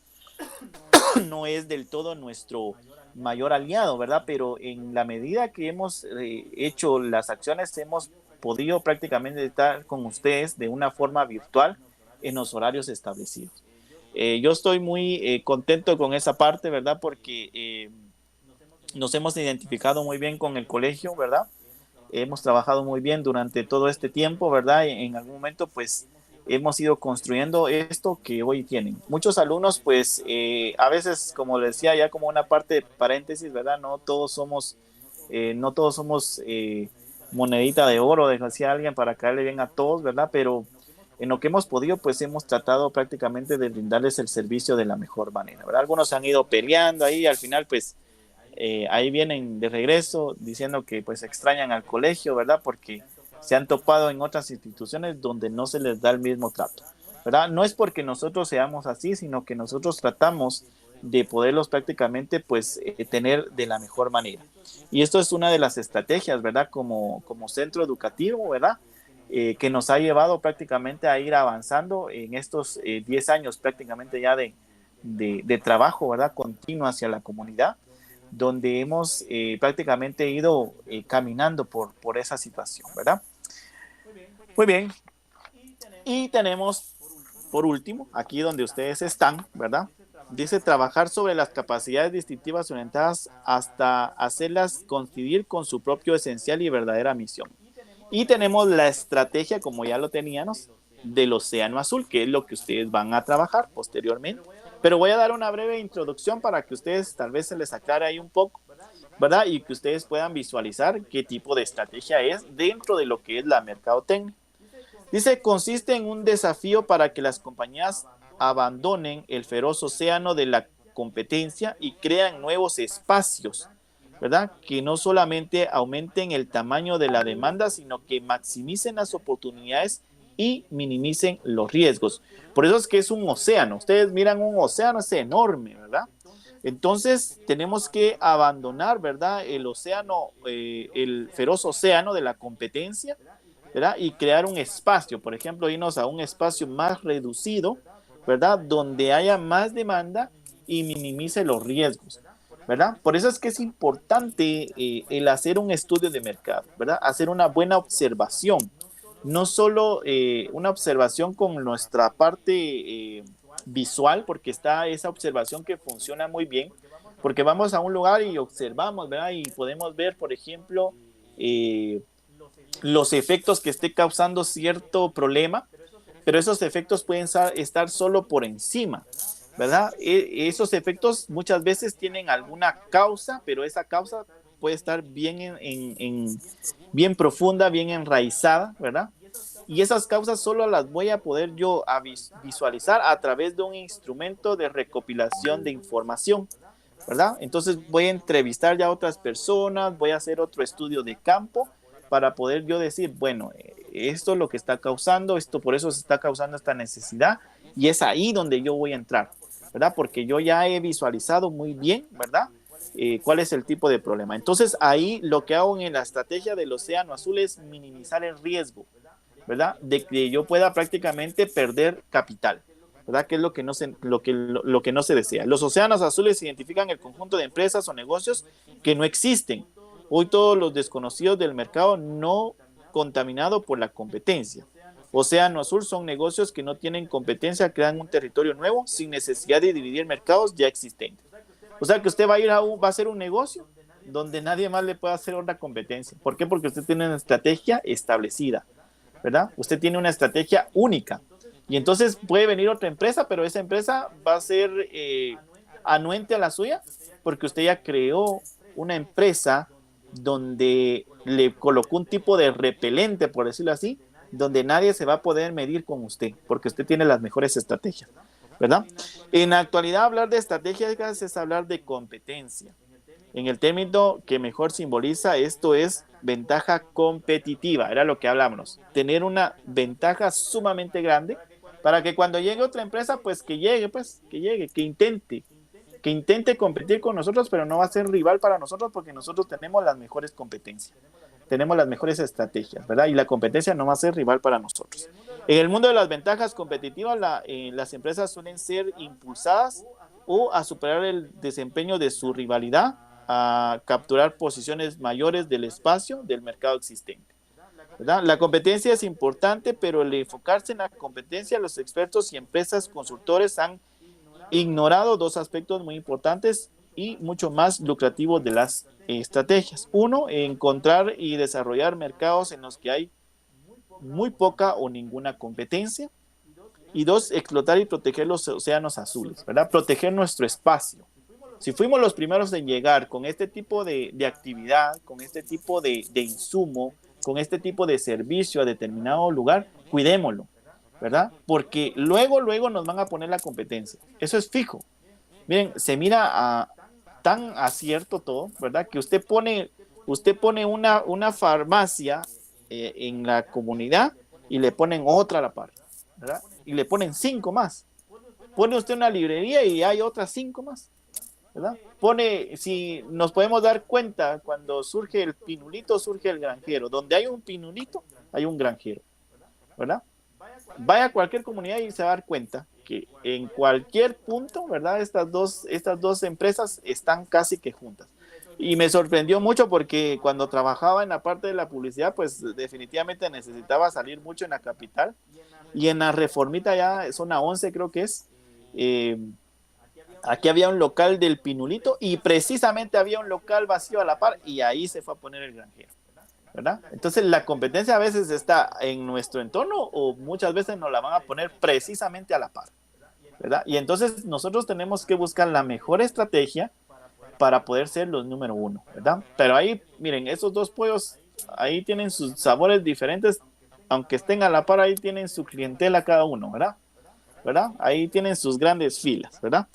no es del todo nuestro mayor aliado, ¿verdad? Pero en la medida que hemos hecho las acciones, hemos podido prácticamente estar con ustedes de una forma virtual en los horarios establecidos. Yo estoy muy contento con esa parte, ¿verdad? Porque nos hemos identificado muy bien con el colegio, ¿verdad? Hemos trabajado muy bien durante todo este tiempo, ¿verdad? En algún momento, pues, hemos ido construyendo esto que hoy tienen. Muchos alumnos, pues, a veces, como les decía, ya como una parte de paréntesis, ¿verdad? No todos somos monedita de oro, decía alguien, para caerle bien a todos, ¿verdad? Pero en lo que hemos podido, pues, hemos tratado prácticamente de brindarles el servicio de la mejor manera, ¿verdad? Algunos han ido peleando ahí, al final, pues, ahí vienen de regreso diciendo que pues extrañan al colegio, ¿verdad? Porque se han topado en otras instituciones donde no se les da el mismo trato, ¿verdad? No es porque nosotros seamos así, sino que nosotros tratamos de poderlos prácticamente pues tener de la mejor manera. Y esto es una de las estrategias, ¿verdad? Como centro educativo, ¿verdad? Que nos ha llevado prácticamente a ir avanzando en estos 10 años prácticamente ya de trabajo, ¿verdad? Continuo hacia la comunidad, donde hemos prácticamente ido caminando por esa situación, ¿verdad? Muy bien. Y tenemos, por último, aquí donde ustedes están, ¿verdad? Dice trabajar sobre las capacidades distintivas orientadas hasta hacerlas coincidir con su propio esencial y verdadera misión. Y tenemos la estrategia, como ya lo teníamos, del Océano Azul, que es lo que ustedes van a trabajar posteriormente. Pero voy a dar una breve introducción para que ustedes tal vez se les aclare ahí un poco, ¿verdad? Y que ustedes puedan visualizar qué tipo de estrategia es dentro de lo que es la mercadotecnia. Dice, consiste en un desafío para que las compañías abandonen el feroz océano de la competencia y crean nuevos espacios, ¿verdad? Que no solamente aumenten el tamaño de la demanda, sino que maximicen las oportunidades y minimicen los riesgos. Por eso es que es un océano. Ustedes miran un océano, es enorme, ¿verdad? Entonces tenemos que abandonar, ¿verdad? El océano, el feroz océano de la competencia, ¿verdad? Y crear un espacio, por ejemplo, irnos a un espacio más reducido, ¿verdad? Donde haya más demanda y minimice los riesgos, ¿verdad? Por eso es que es importante el hacer un estudio de mercado, ¿verdad? Hacer una buena observación, no solo una observación con nuestra parte visual, porque está esa observación que funciona muy bien, porque vamos a un lugar y observamos, ¿verdad? Y podemos ver, por ejemplo, los efectos que esté causando cierto problema, pero esos efectos pueden estar solo por encima, ¿verdad? Esos efectos muchas veces tienen alguna causa, pero esa causa puede estar bien, bien profunda, bien enraizada, ¿verdad? Y esas causas solo las voy a poder yo visualizar a través de un instrumento de recopilación de información, ¿verdad? Entonces voy a entrevistar ya a otras personas, voy a hacer otro estudio de campo para poder yo decir, bueno, esto es lo que está causando, esto por eso se está causando esta necesidad, y es ahí donde yo voy a entrar, ¿verdad? Porque yo ya he visualizado muy bien, ¿verdad? Cuál es el tipo de problema. Entonces ahí lo que hago en la estrategia del Océano Azul es minimizar el riesgo, ¿verdad? De que yo pueda prácticamente perder capital, ¿verdad? Que es lo que no se desea. Los océanos azules identifican el conjunto de empresas o negocios que no existen. Hoy todos los desconocidos del mercado no contaminado por la competencia. Océano Azul son negocios que no tienen competencia, crean un territorio nuevo sin necesidad de dividir mercados ya existentes. O sea que usted va a hacer un negocio donde nadie más le pueda hacer otra competencia. ¿Por qué? Porque usted tiene una estrategia establecida, ¿verdad? Usted tiene una estrategia única. Y entonces puede venir otra empresa, pero esa empresa va a ser anuente a la suya, porque usted ya creó una empresa donde le colocó un tipo de repelente, por decirlo así, donde nadie se va a poder medir con usted, porque usted tiene las mejores estrategias, ¿verdad? En la actualidad, hablar de estrategias es hablar de competencia. En el término que mejor simboliza esto es ventaja competitiva, era lo que hablábamos, tener una ventaja sumamente grande para que cuando llegue otra empresa, pues, que intente competir con nosotros, pero no va a ser rival para nosotros porque nosotros tenemos las mejores competencias, tenemos las mejores estrategias, ¿verdad? Y la competencia no va a ser rival para nosotros. En el mundo de las ventajas competitivas, las empresas suelen ser impulsadas o a superar el desempeño de su rivalidad, a capturar posiciones mayores del espacio del mercado existente, ¿verdad? La competencia es importante, pero al enfocarse en la competencia, los expertos y empresas consultores han ignorado dos aspectos muy importantes y mucho más lucrativos de las estrategias. Uno, encontrar y desarrollar mercados en los que hay muy poca o ninguna competencia. Y dos, explotar y proteger los océanos azules, ¿verdad? Proteger nuestro espacio. Si fuimos los primeros en llegar con este tipo de actividad, con este tipo de insumo, con este tipo de servicio a determinado lugar, cuidémoslo, ¿verdad? Porque luego nos van a poner la competencia. Eso es fijo. Miren, se mira tan acierto todo, ¿verdad? Que usted pone una farmacia en la comunidad y le ponen otra a la par, ¿verdad? Y le ponen 5 más. Pone usted una librería y hay otras 5 más, ¿verdad? Si nos podemos dar cuenta, cuando surge el pinulito, surge el granjero. Donde hay un pinulito, hay un granjero, ¿verdad? Vaya a cualquier comunidad y se va a dar cuenta que en cualquier punto, ¿verdad? Estas dos empresas están casi que juntas. Y me sorprendió mucho porque cuando trabajaba en la parte de la publicidad, pues definitivamente necesitaba salir mucho en la capital. Y en la Reformita, ya zona 11 creo que es, aquí había un local del pinulito y precisamente había un local vacío a la par y ahí se fue a poner el granjero, ¿verdad? Entonces la competencia a veces está en nuestro entorno o muchas veces nos la van a poner precisamente a la par, ¿verdad? Y entonces nosotros tenemos que buscar la mejor estrategia para poder ser los número 1, ¿verdad? Pero ahí, miren, esos dos pollos, ahí tienen sus sabores diferentes, aunque estén a la par, ahí tienen su clientela cada uno, ¿verdad? ¿Verdad? Ahí tienen sus grandes filas, ¿verdad?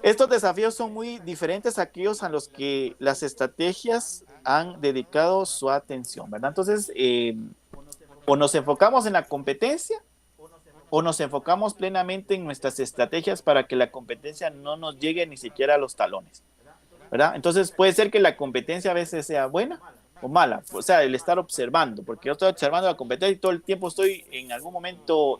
Estos desafíos son muy diferentes a aquellos a los que las estrategias han dedicado su atención, ¿verdad? Entonces, o nos enfocamos en la competencia o nos enfocamos plenamente en nuestras estrategias para que la competencia no nos llegue ni siquiera a los talones, ¿verdad? Entonces, puede ser que la competencia a veces sea buena o mala, o sea, el estar observando, porque yo estoy observando la competencia y todo el tiempo estoy en algún momento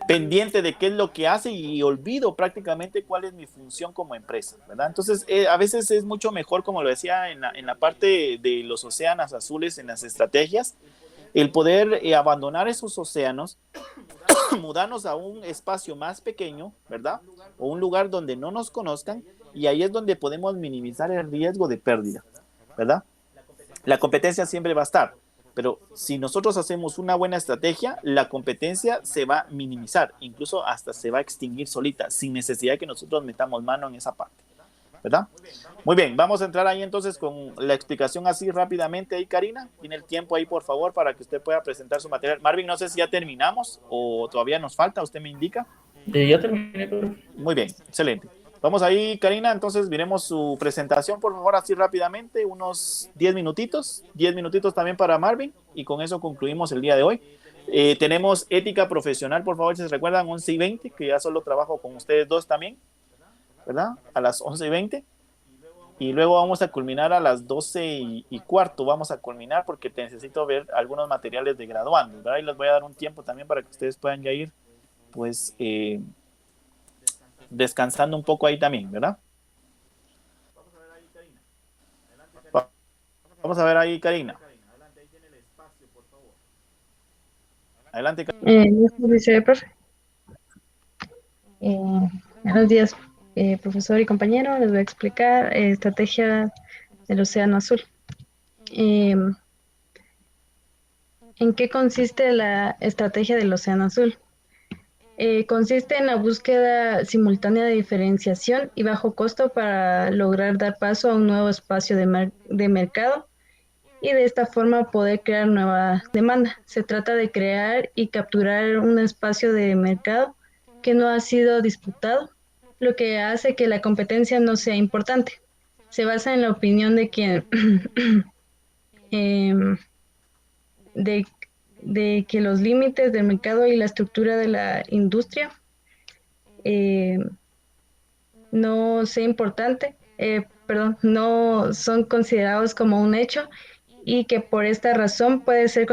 pendiente de qué es lo que hace y olvido prácticamente cuál es mi función como empresa, ¿verdad? Entonces, a veces es mucho mejor, como lo decía en la parte de los océanos azules, en las estrategias, el poder abandonar esos océanos, mudarnos a un espacio más pequeño, ¿verdad? O un lugar donde no nos conozcan y ahí es donde podemos minimizar el riesgo de pérdida, ¿verdad? La competencia siempre va a estar, pero si nosotros hacemos una buena estrategia, la competencia se va a minimizar, incluso hasta se va a extinguir solita, sin necesidad de que nosotros metamos mano en esa parte, ¿verdad? Muy bien, vamos a entrar ahí entonces con la explicación así rápidamente ahí, Karina. Tiene el tiempo ahí, por favor, para que usted pueda presentar su material. Marvin, no sé si ya terminamos o todavía nos falta, usted me indica. Ya terminé, profe. Muy bien, excelente. Vamos ahí, Karina, entonces miremos su presentación, por favor, así rápidamente, unos 10 minutitos también para Marvin, y con eso concluimos el día de hoy. Tenemos ética profesional, por favor, si se recuerdan, 11:20, que ya solo trabajo con ustedes dos también, ¿verdad? A las 11:20. Y luego vamos a culminar a las 12:15, vamos a culminar porque necesito ver algunos materiales de graduandos, ¿verdad? Y les voy a dar un tiempo también para que ustedes puedan ya ir, pues, descansando un poco ahí también, ¿verdad? Vamos a ver ahí, Karina. Adelante, Karina. Profe. Buenos días, profesor y compañero. Les voy a explicar estrategia del Océano Azul. ¿En qué consiste la estrategia del Océano Azul? Consiste en la búsqueda simultánea de diferenciación y bajo costo para lograr dar paso a un nuevo espacio de mercado y de esta forma poder crear nueva demanda. Se trata de crear y capturar un espacio de mercado que no ha sido disputado, lo que hace que la competencia no sea importante. Se basa en la opinión de quien em, de, de que los límites del mercado y la estructura de la industria eh, no sea importante, no son considerados como un hecho y que por esta razón puede ser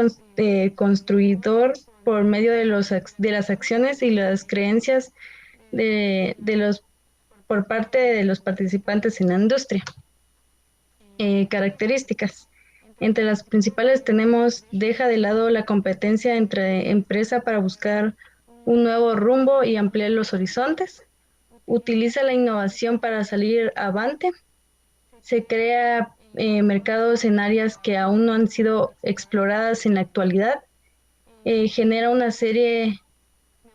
construidor por medio de, de las acciones y las creencias de los por parte de los participantes en la industria. Características. Entre las principales tenemos, deja de lado la competencia entre empresas para buscar un nuevo rumbo y ampliar los horizontes. Utiliza la innovación para salir avante. Se crea mercados en áreas que aún no han sido exploradas en la actualidad. Genera una serie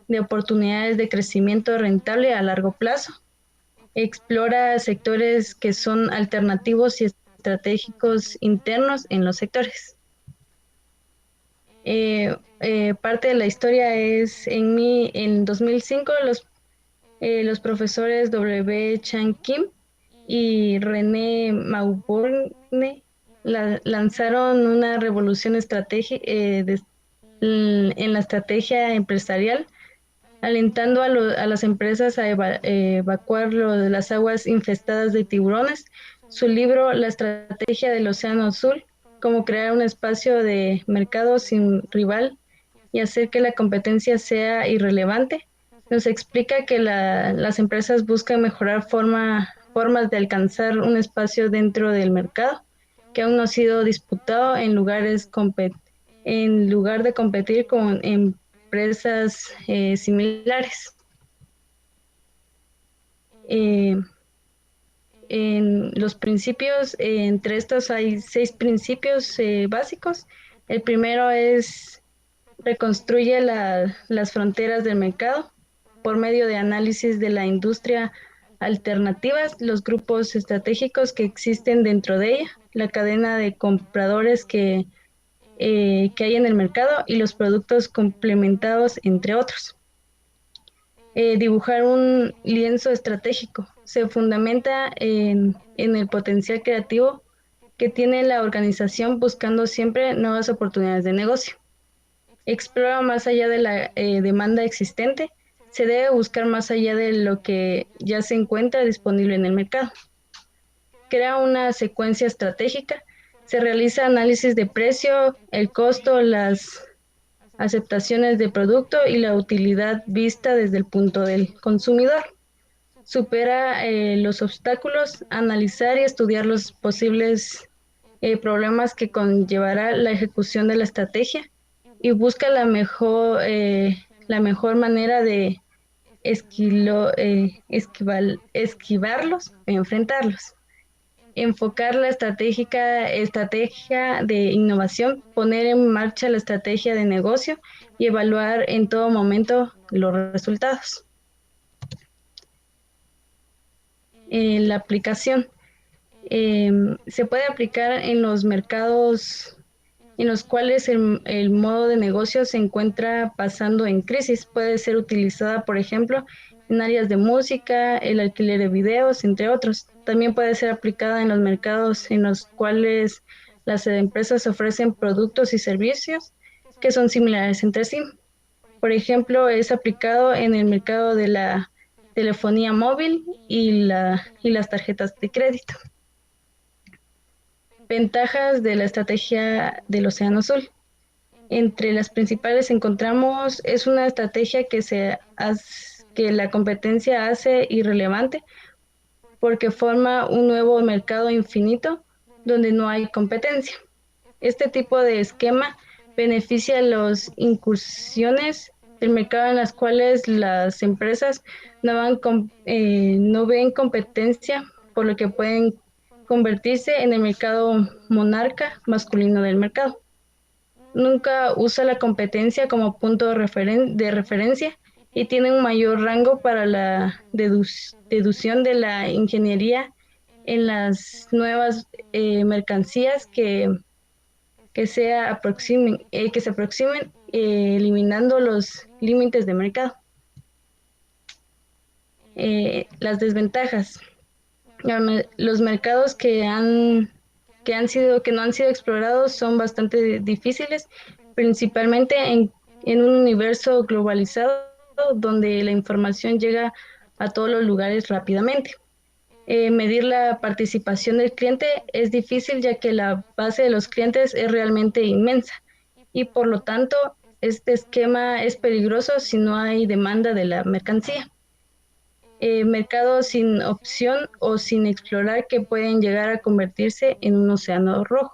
de oportunidades de crecimiento rentable a largo plazo. Explora sectores que son alternativos y estratégicos internos en los sectores. Parte de la historia es en 2005 los profesores W. Chan Kim y René Mauborgne lanzaron una revolución en la estrategia empresarial, alentando a las empresas a evacuar las aguas infestadas de tiburones. Su libro La estrategia del Océano Azul, cómo crear un espacio de mercado sin rival y hacer que la competencia sea irrelevante, nos explica que las empresas buscan mejorar formas de alcanzar un espacio dentro del mercado que aún no ha sido disputado en lugar de competir con empresas similares. En los principios, entre estos hay 6 principios básicos. El primero es reconstruye las fronteras del mercado por medio de análisis de la industria alternativas, los grupos estratégicos que existen dentro de ella, la cadena de compradores que hay en el mercado y los productos complementados, entre otros. Dibujar un lienzo estratégico se fundamenta en el potencial creativo que tiene la organización buscando siempre nuevas oportunidades de negocio. Explora más allá de la demanda existente, se debe buscar más allá de lo que ya se encuentra disponible en el mercado. Crea una secuencia estratégica, se realiza análisis de precio, el costo, las aceptaciones de producto y la utilidad vista desde el punto del consumidor. Supera los obstáculos, analizar y estudiar los posibles problemas que conllevará la ejecución de la estrategia y busca la mejor manera de esquivarlos, enfrentarlos. Enfocar la estrategia de innovación, poner en marcha la estrategia de negocio y evaluar en todo momento los resultados. La aplicación se puede aplicar en los mercados en los cuales el modo de negocio se encuentra pasando en crisis. Puede ser utilizada, por ejemplo, en áreas de música, el alquiler de videos, entre otros. También puede ser aplicada en los mercados en los cuales las empresas ofrecen productos y servicios que son similares entre sí. Por ejemplo, es aplicado en el mercado de la telefonía móvil y las tarjetas de crédito. Ventajas de la estrategia del Océano Azul. Entre las principales encontramos, es una estrategia que la competencia hace irrelevante porque forma un nuevo mercado infinito donde no hay competencia. Este tipo de esquema beneficia a las incursiones del mercado en las cuales las empresas no ven competencia, por lo que pueden convertirse en el mercado monarca masculino del mercado. nunca usa la competencia como punto de referencia y tiene un mayor rango para la deducción de la ingeniería en las nuevas mercancías que se aproximen eliminando los límites de mercado. Las desventajas. Los mercados que no han sido explorados son bastante difíciles, principalmente en un universo globalizado donde la información llega a todos los lugares rápidamente. Medir la participación del cliente es difícil ya que la base de los clientes es realmente inmensa y por lo tanto este esquema es peligroso si no hay demanda de la mercancía. Mercados sin opción o sin explorar que pueden llegar a convertirse en un océano rojo.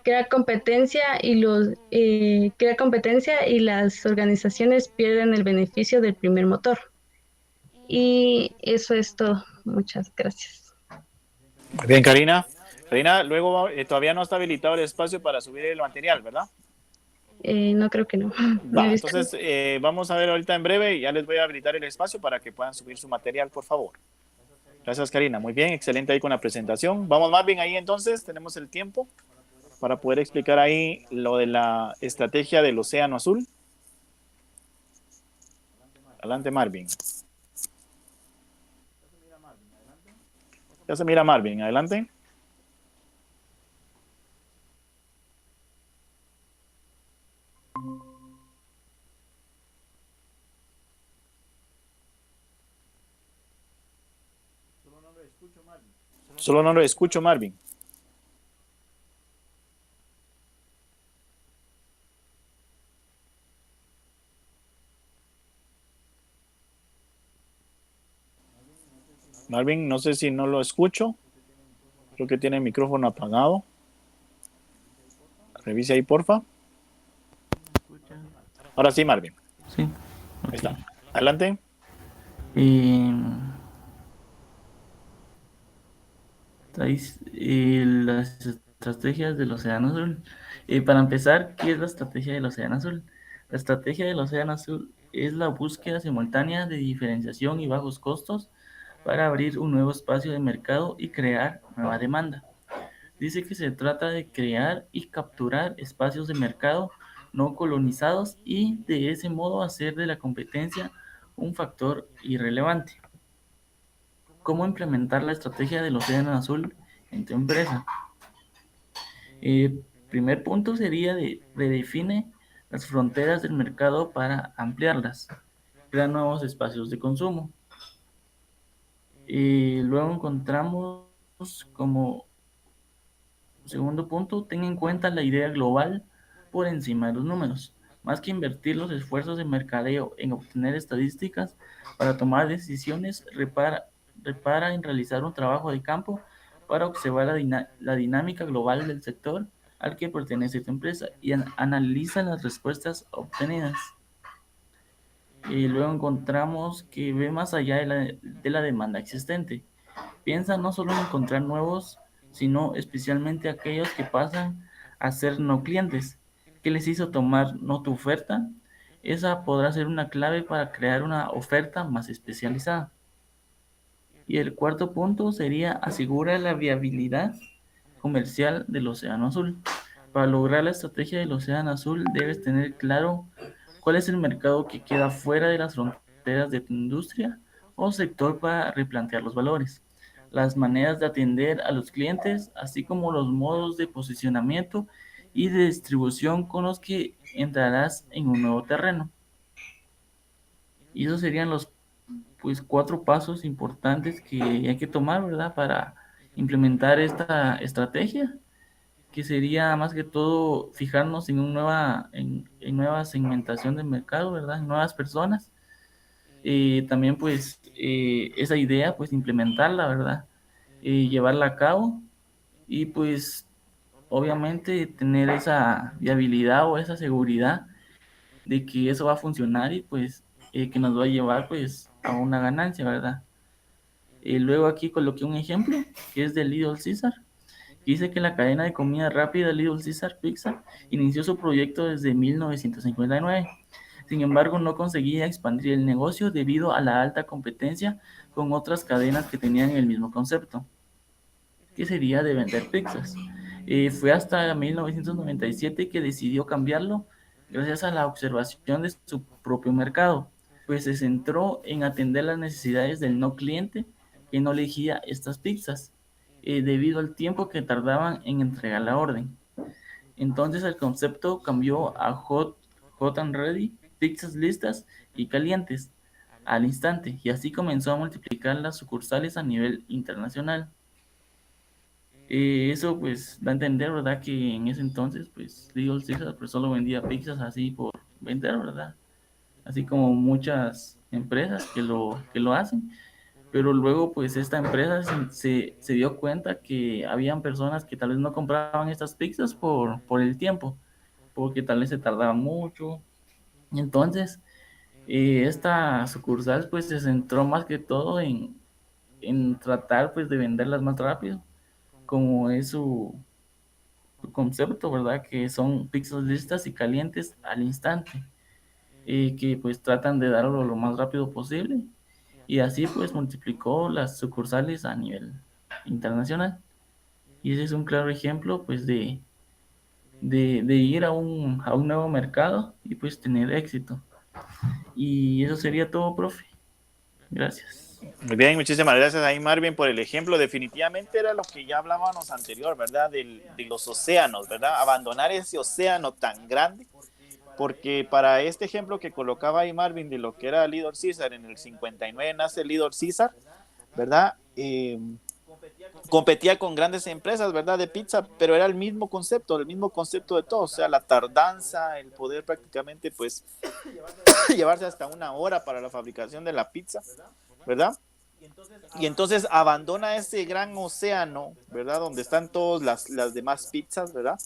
Crea competencia y las organizaciones pierden el beneficio del primer motor. Y eso es todo. Muchas gracias. Muy bien, Karina. Karina, luego todavía no está habilitado el espacio para subir el material, ¿verdad? No creo que no. Va, entonces vamos a ver ahorita en breve y ya les voy a habilitar el espacio para que puedan subir su material, por favor. Gracias, Karina. Muy bien, excelente ahí con la presentación. Vamos más bien ahí entonces, tenemos el tiempo para poder explicar ahí lo de la estrategia del Océano Azul. Adelante, Marvin. Ya se mira Marvin, adelante. Solo no lo escucho, Marvin. Marvin, no sé si no lo escucho. Creo que tiene el micrófono apagado. Revise ahí, porfa. Ahora sí, Marvin. Sí. Ahí está. Adelante. Las estrategias del Océano Azul. Para empezar, ¿qué es la estrategia del Océano Azul? La estrategia del Océano Azul es la búsqueda simultánea de diferenciación y bajos costos para abrir un nuevo espacio de mercado y crear nueva demanda. Dice que se trata de crear y capturar espacios de mercado no colonizados y de ese modo hacer de la competencia un factor irrelevante. ¿Cómo implementar la estrategia del Océano Azul en tu empresa? Primer punto sería de redefine las fronteras del mercado para ampliarlas, crear nuevos espacios de consumo. Luego encontramos como segundo punto, ten en cuenta la idea global por encima de los números. Más que invertir los esfuerzos de mercadeo en obtener estadísticas para tomar decisiones, repara en realizar un trabajo de campo para observar la dinámica global del sector al que pertenece tu empresa y analiza las respuestas obtenidas. Y luego encontramos que ve más allá de la demanda existente. Piensa no solo en encontrar nuevos, sino especialmente aquellos que pasan a ser no clientes. ¿Qué les hizo tomar no tu oferta? Esa podrá ser una clave para crear una oferta más especializada. Y el cuarto punto sería asegurar la viabilidad comercial del Océano Azul. Para lograr la estrategia del Océano Azul debes tener claro cuál es el mercado que queda fuera de las fronteras de tu industria o sector para replantear los valores, las maneras de atender a los clientes, así como los modos de posicionamiento y de distribución con los que entrarás en un nuevo terreno. Y esos serían los cuatro pasos importantes que hay que tomar, ¿verdad? Para implementar esta estrategia, que sería más que todo fijarnos en en nueva segmentación de mercado, ¿verdad? En nuevas personas. También esa idea, implementarla, ¿verdad? Llevarla a cabo y obviamente tener esa viabilidad o esa seguridad de que eso va a funcionar y que nos va a llevar a una ganancia, ¿verdad? Luego aquí coloqué un ejemplo que es de Little Caesar, Dice que la cadena de comida rápida Little Caesar Pizza inició su proyecto desde 1959. Sin embargo, no conseguía expandir el negocio debido a la alta competencia con otras cadenas que tenían el mismo concepto, que sería de vender pizzas. Fue hasta 1997 que decidió cambiarlo gracias a la observación de su propio mercado, pues se centró en atender las necesidades del no cliente que no elegía estas pizzas, debido al tiempo que tardaban en entregar la orden. Entonces el concepto cambió a hot and ready, pizzas listas y calientes al instante, y así comenzó a multiplicar las sucursales a nivel internacional. Eso pues da a entender, ¿verdad? Que en ese entonces pues Little Caesar pues solo vendía pizzas así por vender, ¿verdad? Así como muchas empresas que lo hacen, pero luego pues esta empresa se dio cuenta que habían personas que tal vez no compraban estas pizzas por el tiempo, porque tal vez se tardaban mucho. Entonces, esta sucursal pues se centró más que todo en tratar pues de venderlas más rápido, como es su concepto, ¿verdad? Que son pizzas listas y calientes al instante, que pues tratan de darlo lo más rápido posible, y así pues multiplicó las sucursales a nivel internacional. Y ese es un claro ejemplo pues de ir a un nuevo mercado y pues tener éxito. Y eso sería todo, profe. Gracias. Muy bien, muchísimas gracias ahí, Marvin, por el ejemplo. Definitivamente era lo que ya hablábamos anterior, ¿verdad? De los océanos, ¿verdad? Abandonar ese océano tan grande, porque para este ejemplo que colocaba ahí Marvin de lo que era Little Caesar, en el 59 nace Little Caesar, ¿verdad? Competía con grandes empresas, ¿verdad? De pizza, pero era el mismo concepto de todo, o sea, la tardanza, el poder prácticamente, pues, llevarse hasta una hora para la fabricación de la pizza, ¿verdad? Y entonces abandona ese gran océano, ¿verdad? Donde están todas las demás pizzas, ¿verdad?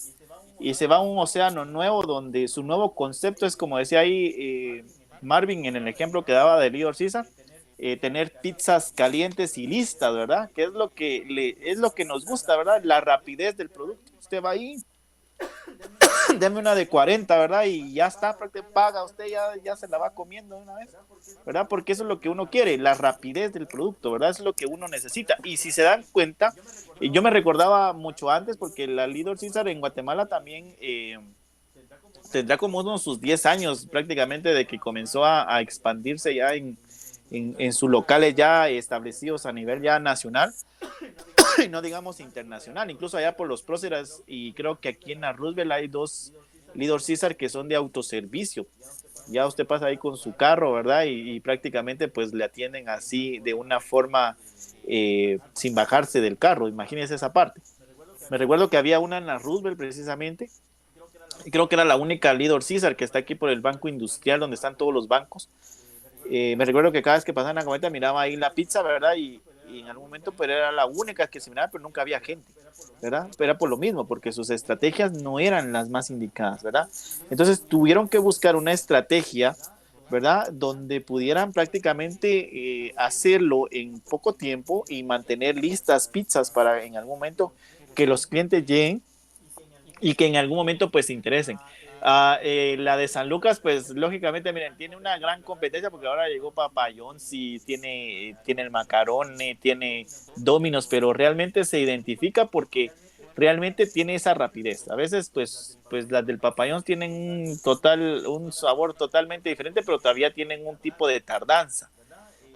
Y se va a un océano nuevo donde su nuevo concepto es, como decía ahí Marvin en el ejemplo que daba de Little Caesar, tener pizzas calientes y listas, ¿verdad? Que es lo que nos gusta, ¿verdad? La rapidez del producto. Usted va ahí, deme una de 40, ¿verdad? Y ya está, paga usted, ya se la va comiendo de una vez, ¿verdad? Porque eso es lo que uno quiere, la rapidez del producto, ¿verdad? Es lo que uno necesita. Y si se dan cuenta, yo me recordaba mucho antes, porque la Little Caesar en Guatemala también tendrá como unos sus 10 años prácticamente de que comenzó a expandirse ya en sus locales ya establecidos a nivel ya nacional y no digamos internacional, incluso allá por los próceres, y creo que aquí en la Roosevelt hay 2 Little Caesar que son de autoservicio. Ya usted pasa ahí con su carro, ¿verdad? Y prácticamente pues le atienden así de una forma sin bajarse del carro. Imagínese esa parte. Me recuerdo que había una en la Roosevelt precisamente, y creo que era la única Little Caesar que está aquí por el Banco Industrial donde están todos los bancos. Me recuerdo que cada vez que pasaba en la camioneta miraba ahí la pizza, ¿verdad? Y en algún momento pero era la única que se miraba, pero nunca había gente, ¿verdad? Pero era por lo mismo, porque sus estrategias no eran las más indicadas, ¿verdad? Entonces tuvieron que buscar una estrategia, ¿verdad? Donde pudieran prácticamente hacerlo en poco tiempo y mantener listas pizzas para en algún momento que los clientes lleguen y que en algún momento pues se interesen. La de San Lucas, pues lógicamente, miren, tiene una gran competencia porque ahora llegó Papa John's y tiene el Macaroni, tiene Domino's, pero realmente se identifica porque realmente tiene esa rapidez. A veces, pues las del Papa John's tienen un sabor totalmente diferente, pero todavía tienen un tipo de tardanza,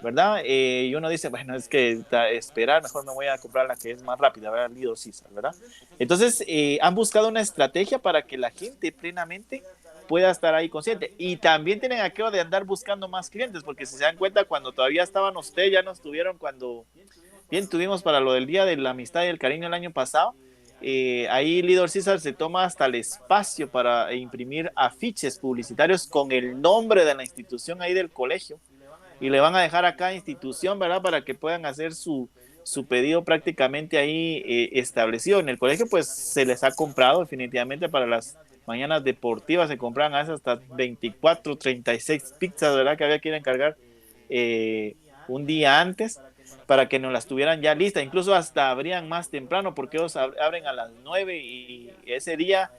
¿verdad? Y uno dice, bueno, es que esperar, mejor me voy a comprar la que es más rápida, ¿verdad? Little Caesar, ¿verdad? Entonces, han buscado una estrategia para que la gente plenamente pueda estar ahí consciente. Y también tienen aquello de andar buscando más clientes, porque si se dan cuenta, cuando todavía estaban ustedes, ya nos tuvieron cuando bien tuvimos para lo del Día de la Amistad y el Cariño el año pasado. Ahí Little Caesar se toma hasta el espacio para imprimir afiches publicitarios con el nombre de la institución ahí del colegio, y le van a dejar a cada institución, ¿verdad? Para que puedan hacer su pedido prácticamente ahí establecido. En el colegio, pues se les ha comprado definitivamente para las mañanas deportivas, se compran hasta 24, 36 pizzas, ¿verdad? Que había que ir a encargar un día antes. para que nos las tuvieran ya listas. Incluso hasta abrían más temprano porque ellos abren a las 9 y ese día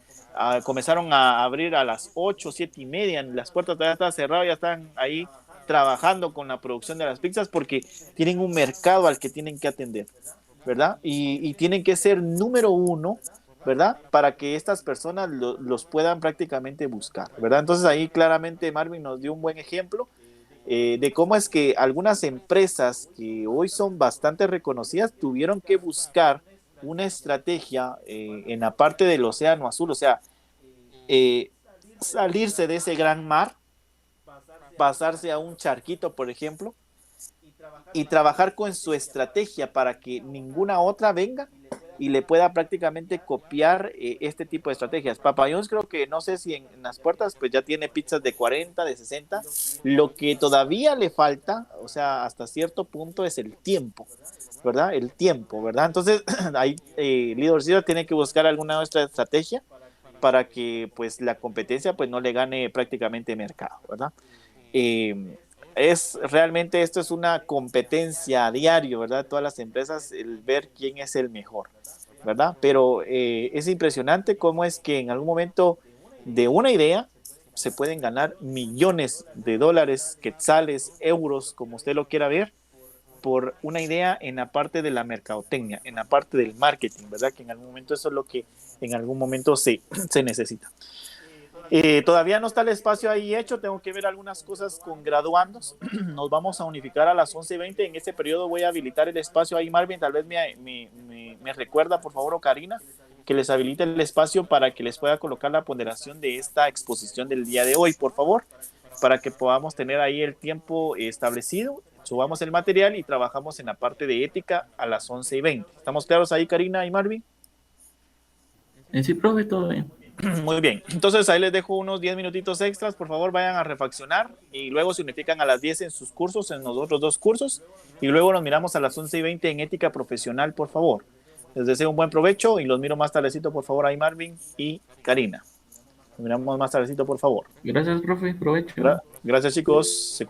comenzaron a abrir a las 8, 7 y media. Las puertas todavía están cerradas, ya están ahí trabajando con la producción de las pizzas porque tienen un mercado al que tienen que atender, ¿verdad? Y tienen que ser número uno, ¿verdad? Para que estas personas los puedan prácticamente buscar, ¿verdad? Entonces ahí claramente Marvin nos dio un buen ejemplo de cómo es que algunas empresas que hoy son bastante reconocidas tuvieron que buscar una estrategia en la parte del océano azul, o sea, salirse de ese gran mar, pasarse a un charquito, por ejemplo, y trabajar con su estrategia para que ninguna otra venga y le pueda prácticamente copiar este tipo de estrategias. Papa John's creo que no sé si en las puertas pues ya tiene pizzas de 40, de 60. Lo que todavía le falta, o sea, hasta cierto punto es el tiempo, ¿verdad? El tiempo, ¿verdad? Entonces ahí Little Caesar tiene que buscar alguna otra estrategia para que pues la competencia pues no le gane prácticamente mercado, ¿verdad? Es realmente esto es una competencia a diario, ¿verdad? Todas las empresas, el ver quién es el mejor, ¿verdad? Pero es impresionante cómo es que en algún momento de una idea se pueden ganar millones de dólares, quetzales, euros, como usted lo quiera ver, por una idea en la parte de la mercadotecnia, en la parte del marketing, ¿verdad? Que en algún momento eso es lo que en algún momento se necesita. Todavía no está el espacio ahí hecho, tengo que ver algunas cosas con graduandos. Nos vamos a unificar a las 11:20. En este periodo voy a habilitar el espacio ahí, Marvin. Tal vez me recuerda, por favor, o Karina, que les habilite el espacio para que les pueda colocar la ponderación de esta exposición del día de hoy, por favor, para que podamos tener ahí el tiempo establecido. Subamos el material y trabajamos en la parte de ética a las 11:20. ¿Estamos claros ahí, Karina y Marvin? Sí, profe, todo bien. Muy bien, entonces ahí les dejo unos 10 minutitos extras, por favor vayan a refaccionar y luego se unifican a las 10 en sus cursos, en los otros dos cursos, y luego nos miramos a las 11:20 en ética profesional, por favor. Les deseo un buen provecho y los miro más tardecito, por favor, ahí Marvin y Karina. Nos miramos más tardecito, por favor. Gracias, profe, provecho. Gracias, chicos.